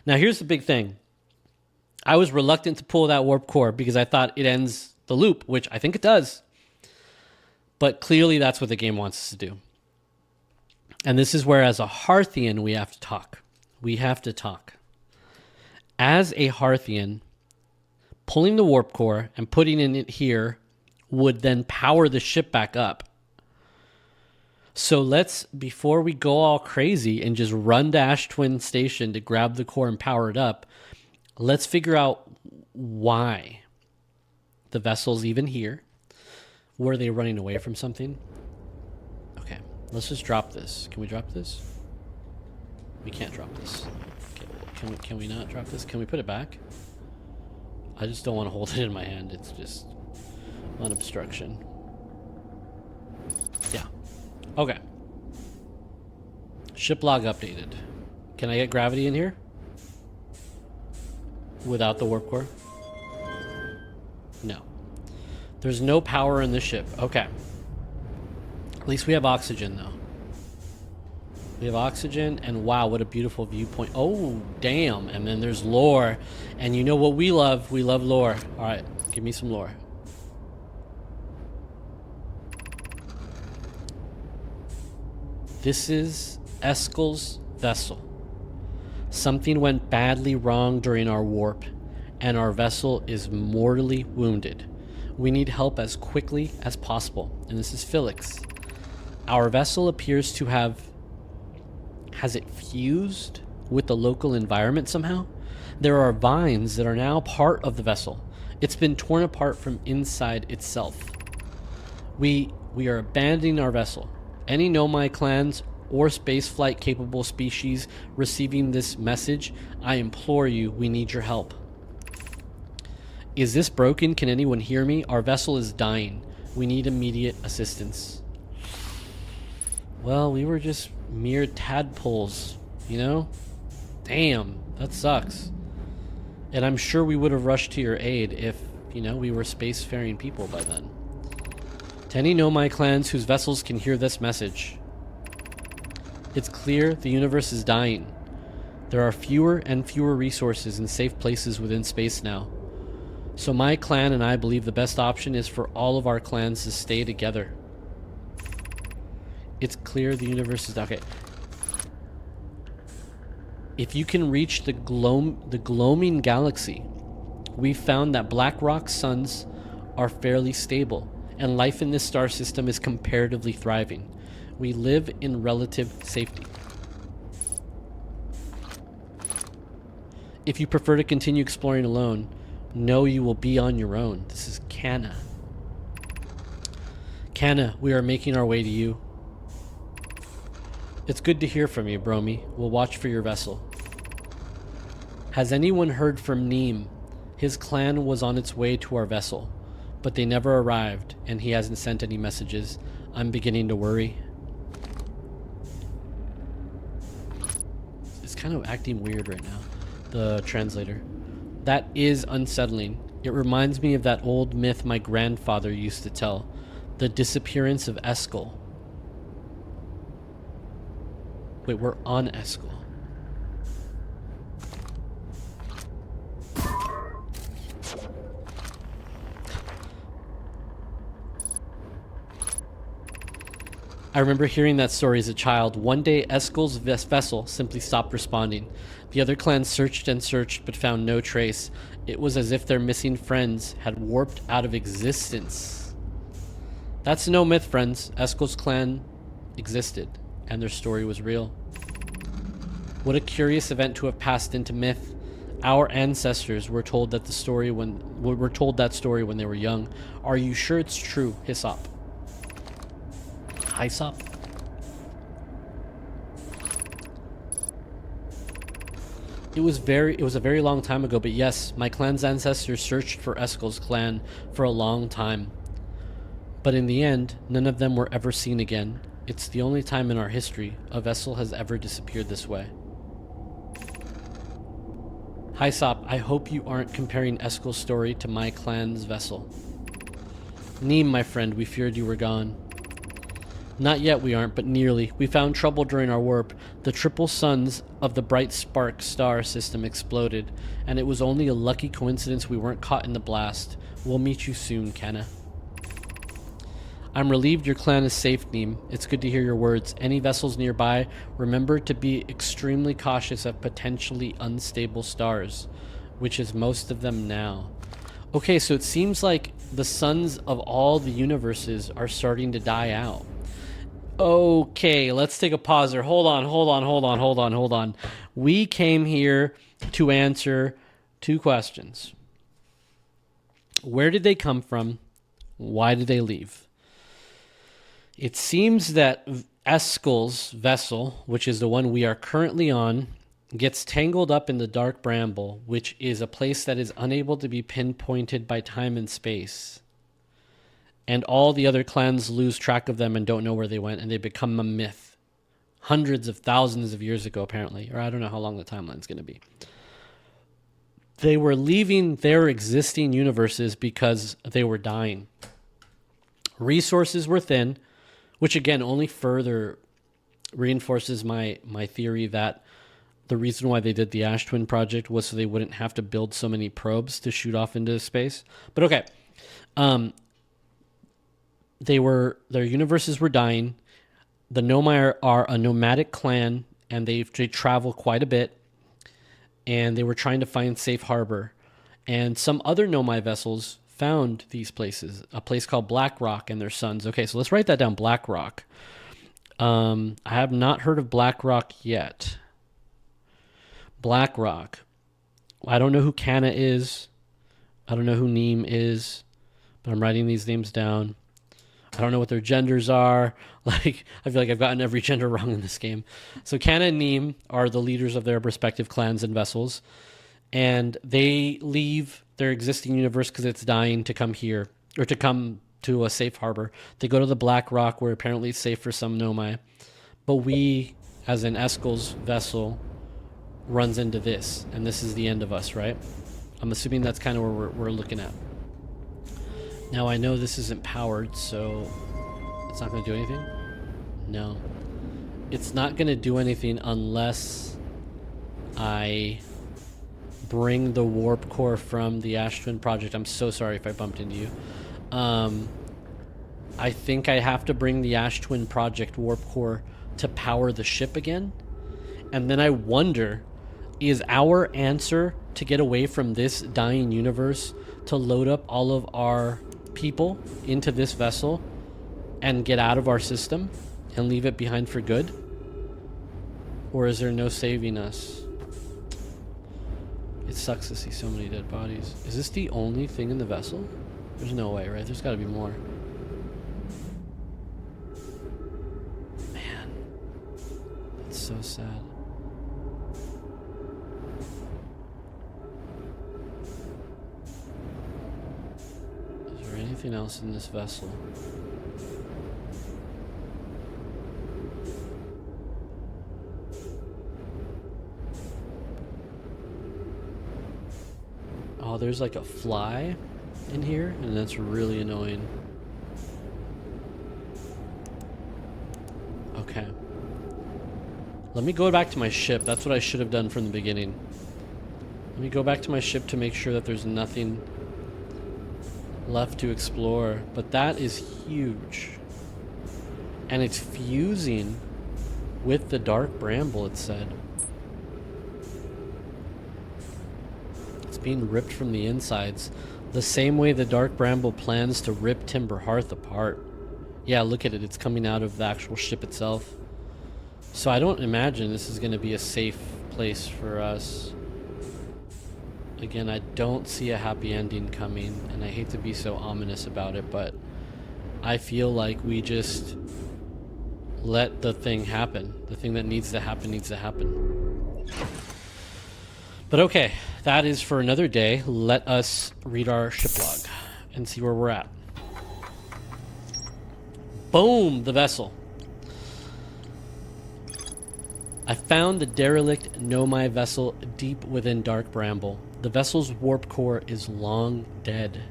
Now here's the big thing. I was reluctant to pull that warp core because I thought it ends the loop, which I think it does. But clearly that's what the game wants us to do. And this is where, as a Hearthian, we have to talk. We have to talk. As a Hearthian, pulling the warp core and putting it here would then power the ship back up. So let's, before we go all crazy and just run to Ash Twin Station to grab the core and power it up, let's figure out why the vessel's even here. Were they running away from something? Okay, let's just drop this. Can we drop this? We can't drop this. Okay, can we not drop this? Can we put it back? I just don't want to hold it in my hand. It's just an obstruction. Yeah. Okay. Ship log updated. Can I get gravity in here? Without the warp core? No. There's no power in the ship. Okay. At least we have oxygen, though. We have oxygen, and wow, what a beautiful viewpoint. Oh, damn. And then there's lore. And you know what we love? We love lore. All right, give me some lore. This is Eskel's vessel. Something went badly wrong during our warp, and our vessel is mortally wounded. We need help as quickly as possible. And this is Felix. Our vessel appears to have... Has it fused with the local environment somehow? There are vines that are now part of the vessel. It's been torn apart from inside itself. We are abandoning our vessel. Any nomai clans or spaceflight capable species receiving this message, I implore you, we need your help. Is this broken? Can anyone hear me? Our vessel is dying. We need immediate assistance. Well, we were just mere tadpoles, you know? Damn, that sucks. And I'm sure we would have rushed to your aid if, we were spacefaring people by then. To any nomai clans whose vessels can hear this message, it's clear the universe is dying. There are fewer and fewer resources and safe places within space now. So my clan and I believe the best option is for all of our clans to stay together. It's clear the universe is... Okay. If you can reach the gloaming galaxy, we've found that black rock suns are fairly stable, and life in this star system is comparatively thriving. We live in relative safety. If you prefer to continue exploring alone, know you will be on your own. This is Kana. Kana, we are making our way to you. It's good to hear from you, Bromi. We'll watch for your vessel. Has anyone heard from Neem? His clan was on its way to our vessel, but they never arrived, and he hasn't sent any messages. I'm beginning to worry. It's kind of acting weird right now, the translator. That is unsettling. It reminds me of that old myth my grandfather used to tell, the disappearance of Eskel. Wait, we're on Eskel. I remember hearing that story as a child. One day, Eskel's vessel simply stopped responding. The other clans searched and searched, but found no trace. It was as if their missing friends had warped out of existence. That's no myth, friends. Eskel's clan existed, and their story was real. What a curious event to have passed into myth. Our ancestors were told that story when they were young. Are you sure it's true, Hyssop? Hyssop? It was a very long time ago, but yes, my clan's ancestors searched for Eskel's clan for a long time. But in the end, none of them were ever seen again. It's the only time in our history a vessel has ever disappeared this way. Hyssop, I hope you aren't comparing Eskel's story to my clan's vessel. Neem, my friend, we feared you were gone. Not yet we aren't, but nearly. We found trouble during our warp. The triple suns of the bright spark star system exploded, and it was only a lucky coincidence we weren't caught in the blast. We'll meet you soon, Kana. I'm relieved your clan is safe, Neem. It's good to hear your words. Any vessels nearby, remember to be extremely cautious of potentially unstable stars, which is most of them now. Okay, so it seems like the suns of all the universes are starting to die out. Okay, let's take a pause there. Hold on. We came here to answer two questions. Where did they come from? Why did they leave? It seems that Eskel's vessel, which is the one we are currently on, gets tangled up in the dark bramble, which is a place that is unable to be pinpointed by time and space. And all the other clans lose track of them and don't know where they went, and they become a myth. Hundreds of thousands of years ago, apparently. Or I don't know how long the timeline's going to be. They were leaving their existing universes because they were dying. Resources were thin, which again only further reinforces my theory that the reason why they did the Ash Twin project was so they wouldn't have to build so many probes to shoot off into space. But okay. Their universes were dying. The nomai are a nomadic clan, and they travel quite a bit, and they were trying to find safe harbor. And some other nomai vessels found these places, a place called Black Rock and their sons. Okay, so let's write that down, Black Rock. I have not heard of Black Rock yet. Black Rock. I don't know who Kana is. I don't know who Neem is, but I'm writing these names down. I don't know what their genders are. Like, I feel like I've gotten every gender wrong in this game. So Kana and Neem are the leaders of their respective clans and vessels, and they leave their existing universe because it's dying to come here, or to come to a safe harbor. They go to the Black Rock, where apparently it's safe for some nomai. But we, as in Eskel's vessel, runs into this, and this is the end of us, right? I'm assuming that's kind of where we're looking at. Now I know this isn't powered, so it's not going to do anything. No. It's not going to do anything unless I bring the warp core from the Ash Twin project. I'm so sorry if I bumped into you. I think I have to bring the Ash Twin project warp core to power the ship again. And then I wonder, is our answer to get away from this dying universe to load up all of our people into this vessel and get out of our system and leave it behind for good? Or is there no saving us? It sucks to see so many dead bodies. Is this the only thing in the vessel? There's no way, right? There's got to be more. Man, that's so sad. Is there anything else in this vessel? Oh, there's like a fly in here, and that's really annoying. Okay. Let me go back to my ship. That's what I should have done from the beginning. Let me go back to my ship to make sure that there's nothing left to explore. But that is huge. And it's fusing with the dark bramble, it said. It's being ripped from the insides. The same way the dark bramble plans to rip Timber Hearth apart. Yeah, look at it. It's coming out of the actual ship itself. So I don't imagine this is going to be a safe place for us. Again, I don't see a happy ending coming, and I hate to be so ominous about it, but I feel like we just let the thing happen. The thing that needs to happen needs to happen. But okay, that is for another day. Let us read our ship log and see where we're at. Boom, the vessel. I found the derelict nomai vessel deep within dark bramble. The vessel's warp core is long dead.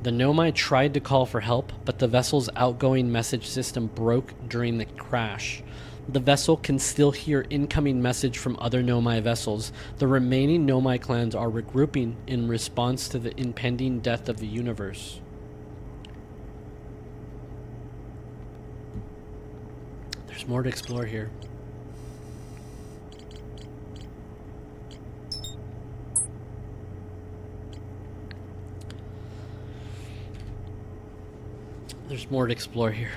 The nomai tried to call for help, but the vessel's outgoing message system broke during the crash. The vessel can still hear incoming message from other nomai vessels. The remaining nomai clans are regrouping in response to the impending death of the universe. There's more to explore here. There's more to explore here.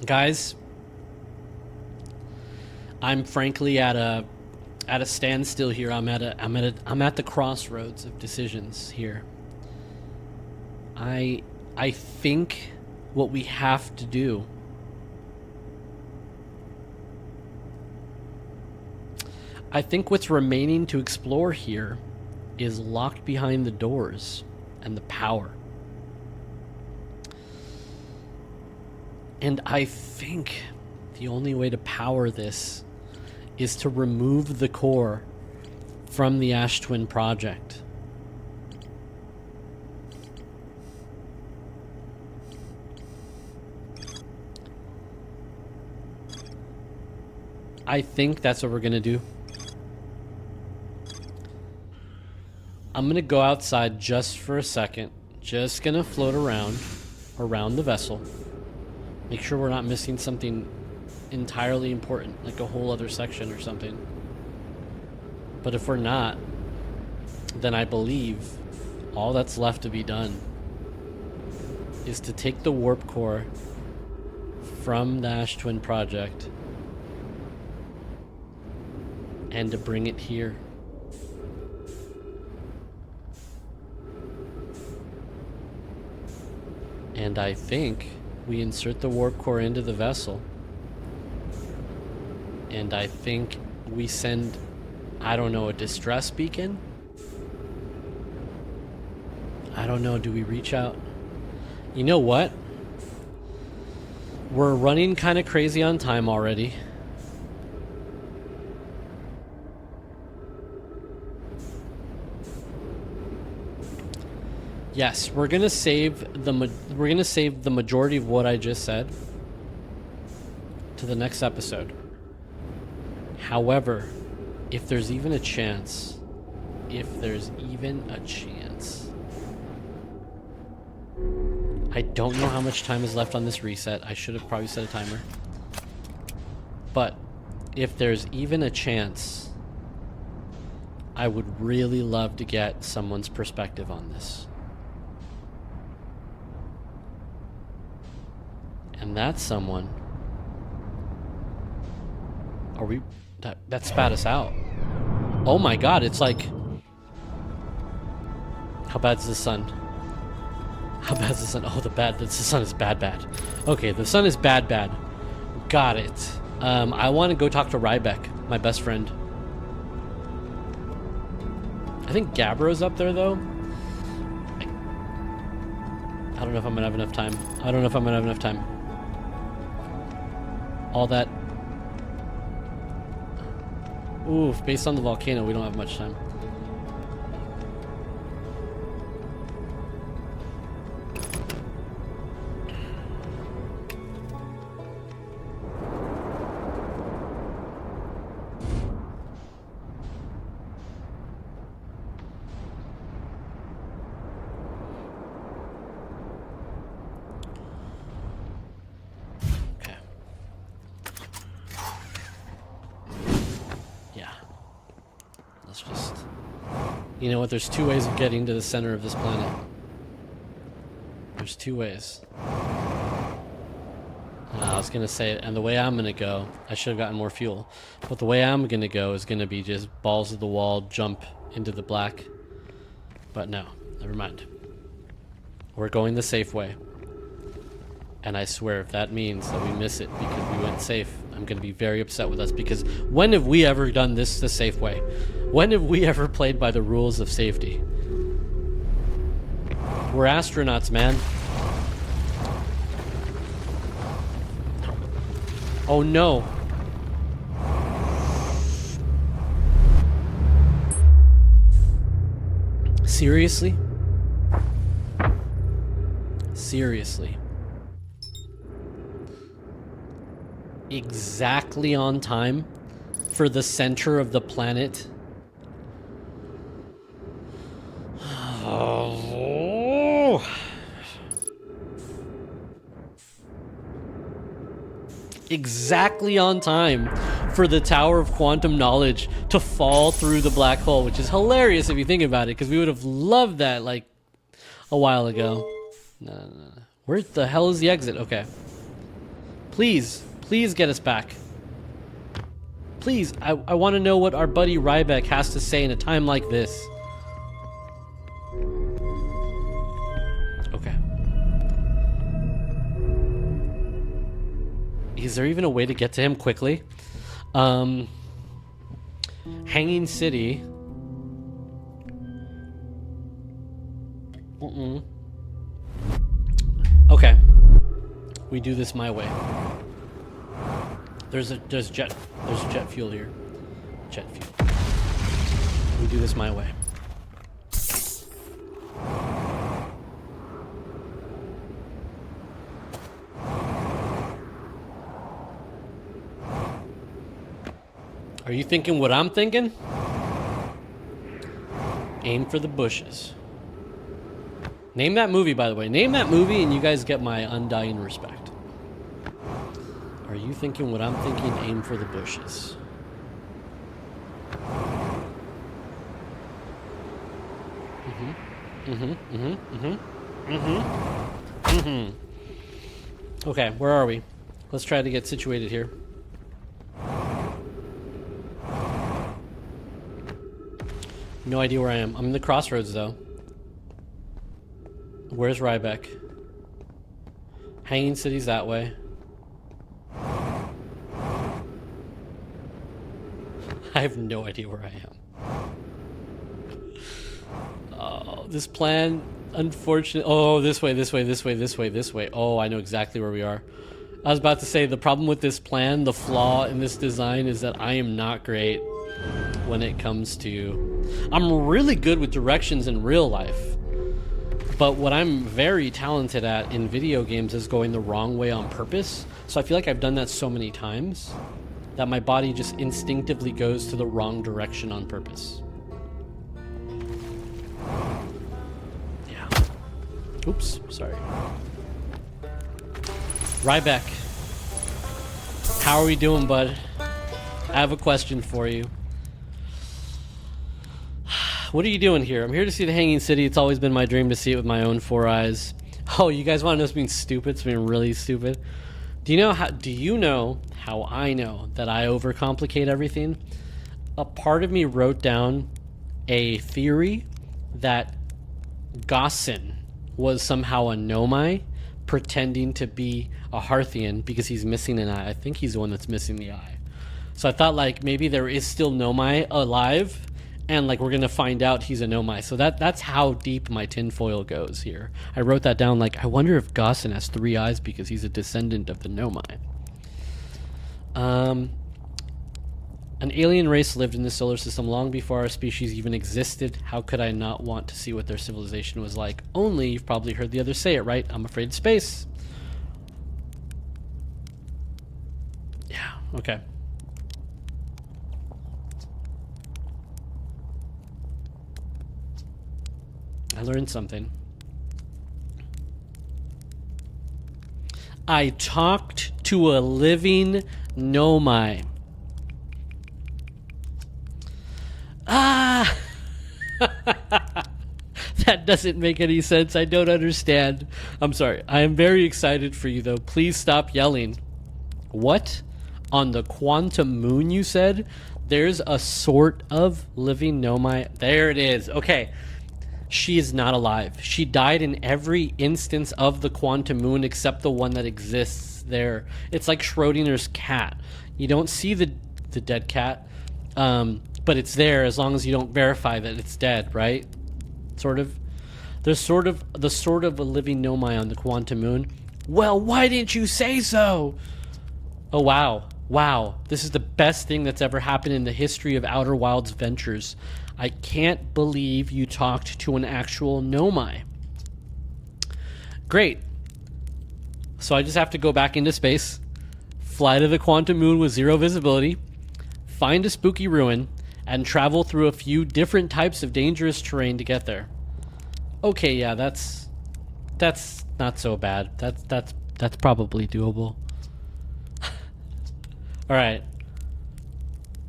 Guys, I'm frankly at a standstill here. I'm at the crossroads of decisions here. I think what we have to do I think what's remaining to explore here is locked behind the doors and the power. And I think the only way to power this is to remove the core from the Ash Twin project. I think that's what we're going to do. I'm going to go outside just for a second. Just going to float around the vessel. Make sure we're not missing something entirely important, like a whole other section or something. But if we're not, then I believe all that's left to be done is to take the warp core from the Ash Twin project and to bring it here. And I think we insert the warp core into the vessel. And I think we send, I don't know, a distress beacon? I don't know, do we reach out? You know what? We're running kind of crazy on time already. Yes, we're gonna save the majority of what I just said to the next episode. However, if there's even a chance, I don't know how much time is left on this reset. I should have probably set a timer. But if there's even a chance, I would really love to get someone's perspective on this. And that someone... Are we... That spat us out. Oh my god, it's like... How bad is the sun? How bad is the sun? Oh, the sun is bad. Okay, the sun is bad. Got it. I want to go talk to Rybeck, my best friend. I think Gabbro's up there, though. I don't know if I'm gonna have enough time. All that... Oof, based on the volcano, we don't have much time. You know what? There's two ways of getting to the center of this planet. There's two ways. I was going to say, and the way I'm going to go, I should have gotten more fuel. But the way I'm going to go is going to be just balls of the wall, jump into the black. But no, never mind. We're going the safe way. And I swear, if that means that we miss it because we went safe, I'm going to be very upset with us, because when have we ever done this the safe way? When have we ever played by the rules of safety? We're astronauts, man. Oh no. Seriously? Seriously. Exactly on time for the center of the planet. Oh. Exactly on time for the Tower of Quantum Knowledge to fall through the black hole, which is hilarious if you think about it, because we would have loved that like a while ago. No. Where the hell is the exit? Okay. Please get us back. Please, I want to know what our buddy Rybeck has to say in a time like this. Okay. Is there even a way to get to him quickly? Hanging City. Okay. We do this my way. There's jet fuel here. Jet fuel. We do this my way. Are you thinking what I'm thinking? Aim for the bushes. Name that movie, by the way. Name that movie and you guys get my undying respect. Are you thinking what I'm thinking? Aim for the bushes. Okay, where are we? Let's try to get situated here. No idea where I am. I'm in the crossroads, though. Where's Rybeck? Hanging City's that way. I have no idea where I am. Oh, this plan, unfortunately... Oh, this way. Oh, I know exactly where we are. I was about to say, the problem with this plan, the flaw in this design, is that I am not great when it comes to... I'm really good with directions in real life. But what I'm very talented at in video games is going the wrong way on purpose. So I feel like I've done that so many times that my body just instinctively goes to the wrong direction on purpose. Yeah. Oops, sorry. Ryback. How are we doing, bud? I have a question for you. What are you doing here? I'm here to see the Hanging City. It's always been my dream to see it with my own 4 eyes. Oh, you guys want to know something stupid? Something really stupid? Do you know how I know that I overcomplicate everything? A part of me wrote down a theory that Gaussen was somehow a nomai pretending to be a Hearthian because he's missing an eye. I think he's the one that's missing the eye. So I thought like maybe there is still nomai alive, and like we're gonna find out he's a nomai. So that's how deep my tinfoil goes here. I wrote that down like I wonder if Gaussen has 3 eyes because he's a descendant of the nomai. An alien race lived in the solar system long before our species even existed. How could I not want to see what their civilization was like? Only you've probably heard the others say it, right? I'm afraid of space. Yeah, okay. I learned something. I talked to a living nomai. Ah! That doesn't make any sense. I don't understand. I'm sorry. I am very excited for you, though. Please stop yelling. What? On the quantum moon, you said? There's a sort of living nomai. There it is. Okay. She is not alive. She died in every instance of the quantum moon except the one that exists there. It's like Schrodinger's cat. You don't see the dead cat, but it's there as long as you don't verify that it's dead, right? Sort of. There's sort of a living nomai on the quantum moon. Well, why didn't you say so? Oh, wow. Wow. This is the best thing that's ever happened in the history of Outer Wilds ventures. I can't believe you talked to an actual nomai. Great. So I just have to go back into space, fly to the quantum moon with 0 visibility, find a spooky ruin, and travel through a few different types of dangerous terrain to get there. Okay, yeah, that's not so bad. That's probably doable. All right.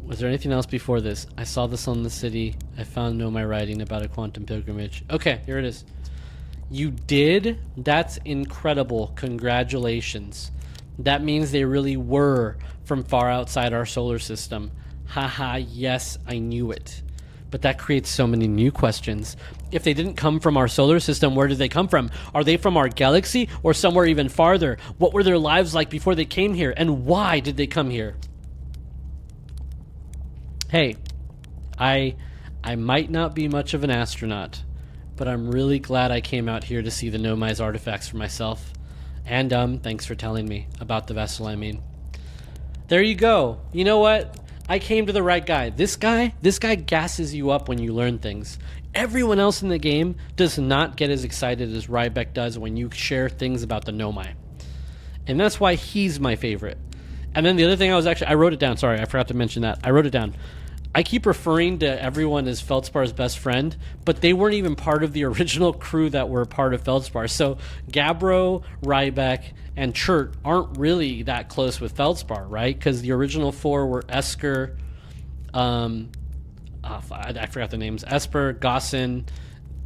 Was there anything else before this? I saw this on the city. I found nomai writing about a quantum pilgrimage. Okay, here it is. You did? That's incredible. Congratulations. That means they really were from far outside our solar system. Haha, yes, I knew it. But that creates so many new questions. If they didn't come from our solar system, where did they come from? Are they from our galaxy or somewhere even farther? What were their lives like before they came here? And why did they come here? Hey, I might not be much of an astronaut, but I'm really glad I came out here to see the nomai's artifacts for myself. And thanks for telling me about the vessel, I mean. There you go. You know what? I came to the right guy. This guy gasses you up when you learn things. Everyone else in the game does not get as excited as Rybeck does when you share things about the nomai. And that's why he's my favorite. And then the other thing I wrote it down. Sorry, I forgot to mention that. I wrote it down. I keep referring to everyone as Feldspar's best friend, but they weren't even part of the original crew that were part of Feldspar. So Gabbro, Rybeck, and Chert aren't really that close with Feldspar, right? Because the original 4 were Esker, I forgot the names, Esper, Gaussen,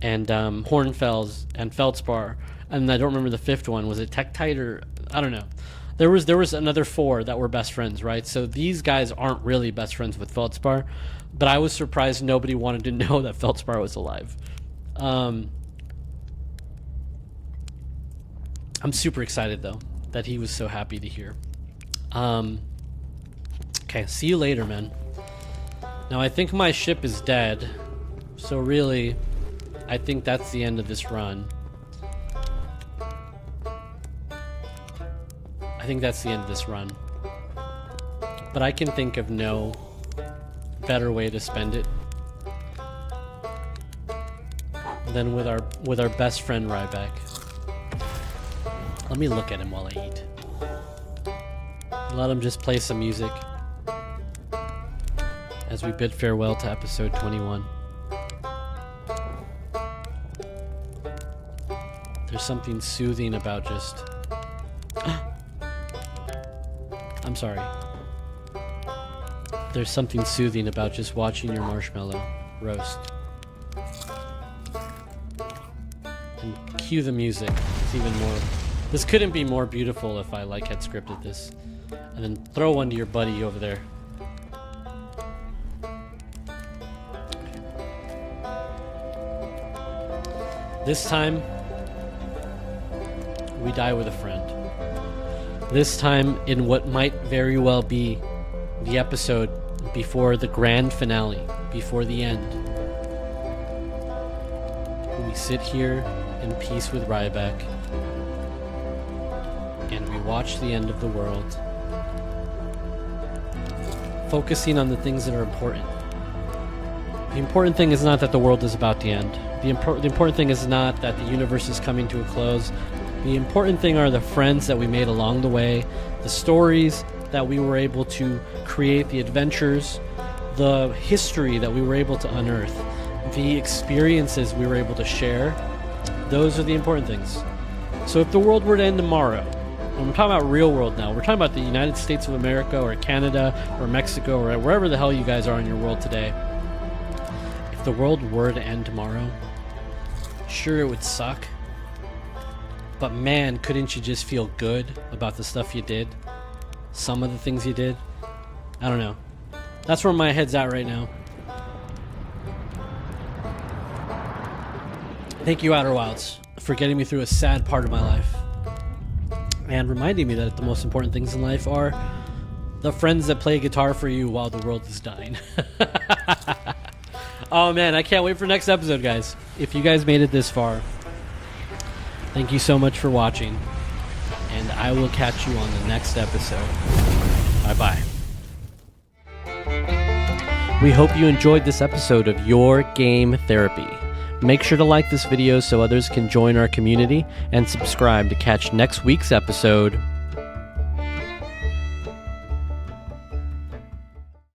and Hornfels, and Feldspar. And I don't remember the 5th one. Was it Tektite or... I don't know. There was another 4 that were best friends, right? So these guys aren't really best friends with Feldspar, but I was surprised nobody wanted to know that Feldspar was alive. I'm super excited, though, that he was so happy to hear. Okay, see you later, man. Now, I think my ship is dead, so really, I think that's the end of this run. I think that's the end of this run. But I can think of no better way to spend it than with our best friend Ryback. Let me look at him while I eat. Let him just play some music as we bid farewell to episode 21. There's something soothing about just... I'm sorry. There's something soothing about just watching your marshmallow roast. And cue the music. It's even more... This couldn't be more beautiful if I had scripted this. And then throw one to your buddy over there. This time, we die with a friend. This time in what might very well be the episode before the grand finale, before the end. We sit here in peace with Ryback, and we watch the end of the world, focusing on the things that are important. The important thing is not that the world is about to end. The important thing is not that the universe is coming to a close. The important thing are the friends that we made along the way, the stories that we were able to create, the adventures, the history that we were able to unearth, the experiences we were able to share. Those are the important things. So if the world were to end tomorrow, and we're talking about real world now, we're talking about the United States of America or Canada or Mexico or wherever the hell you guys are in your world today. If the world were to end tomorrow, sure, it would suck. But man, couldn't you just feel good about the stuff you did? Some of the things you did? I don't know. That's where my head's at right now. Thank you, Outer Wilds, for getting me through a sad part of my life. And reminding me that the most important things in life are the friends that play guitar for you while the world is dying. Oh man, I can't wait for next episode, guys. If you guys made it this far, thank you so much for watching, and I will catch you on the next episode. Bye-bye. We hope you enjoyed this episode of Your Game Therapy. Make sure to like this video so others can join our community, and subscribe to catch next week's episode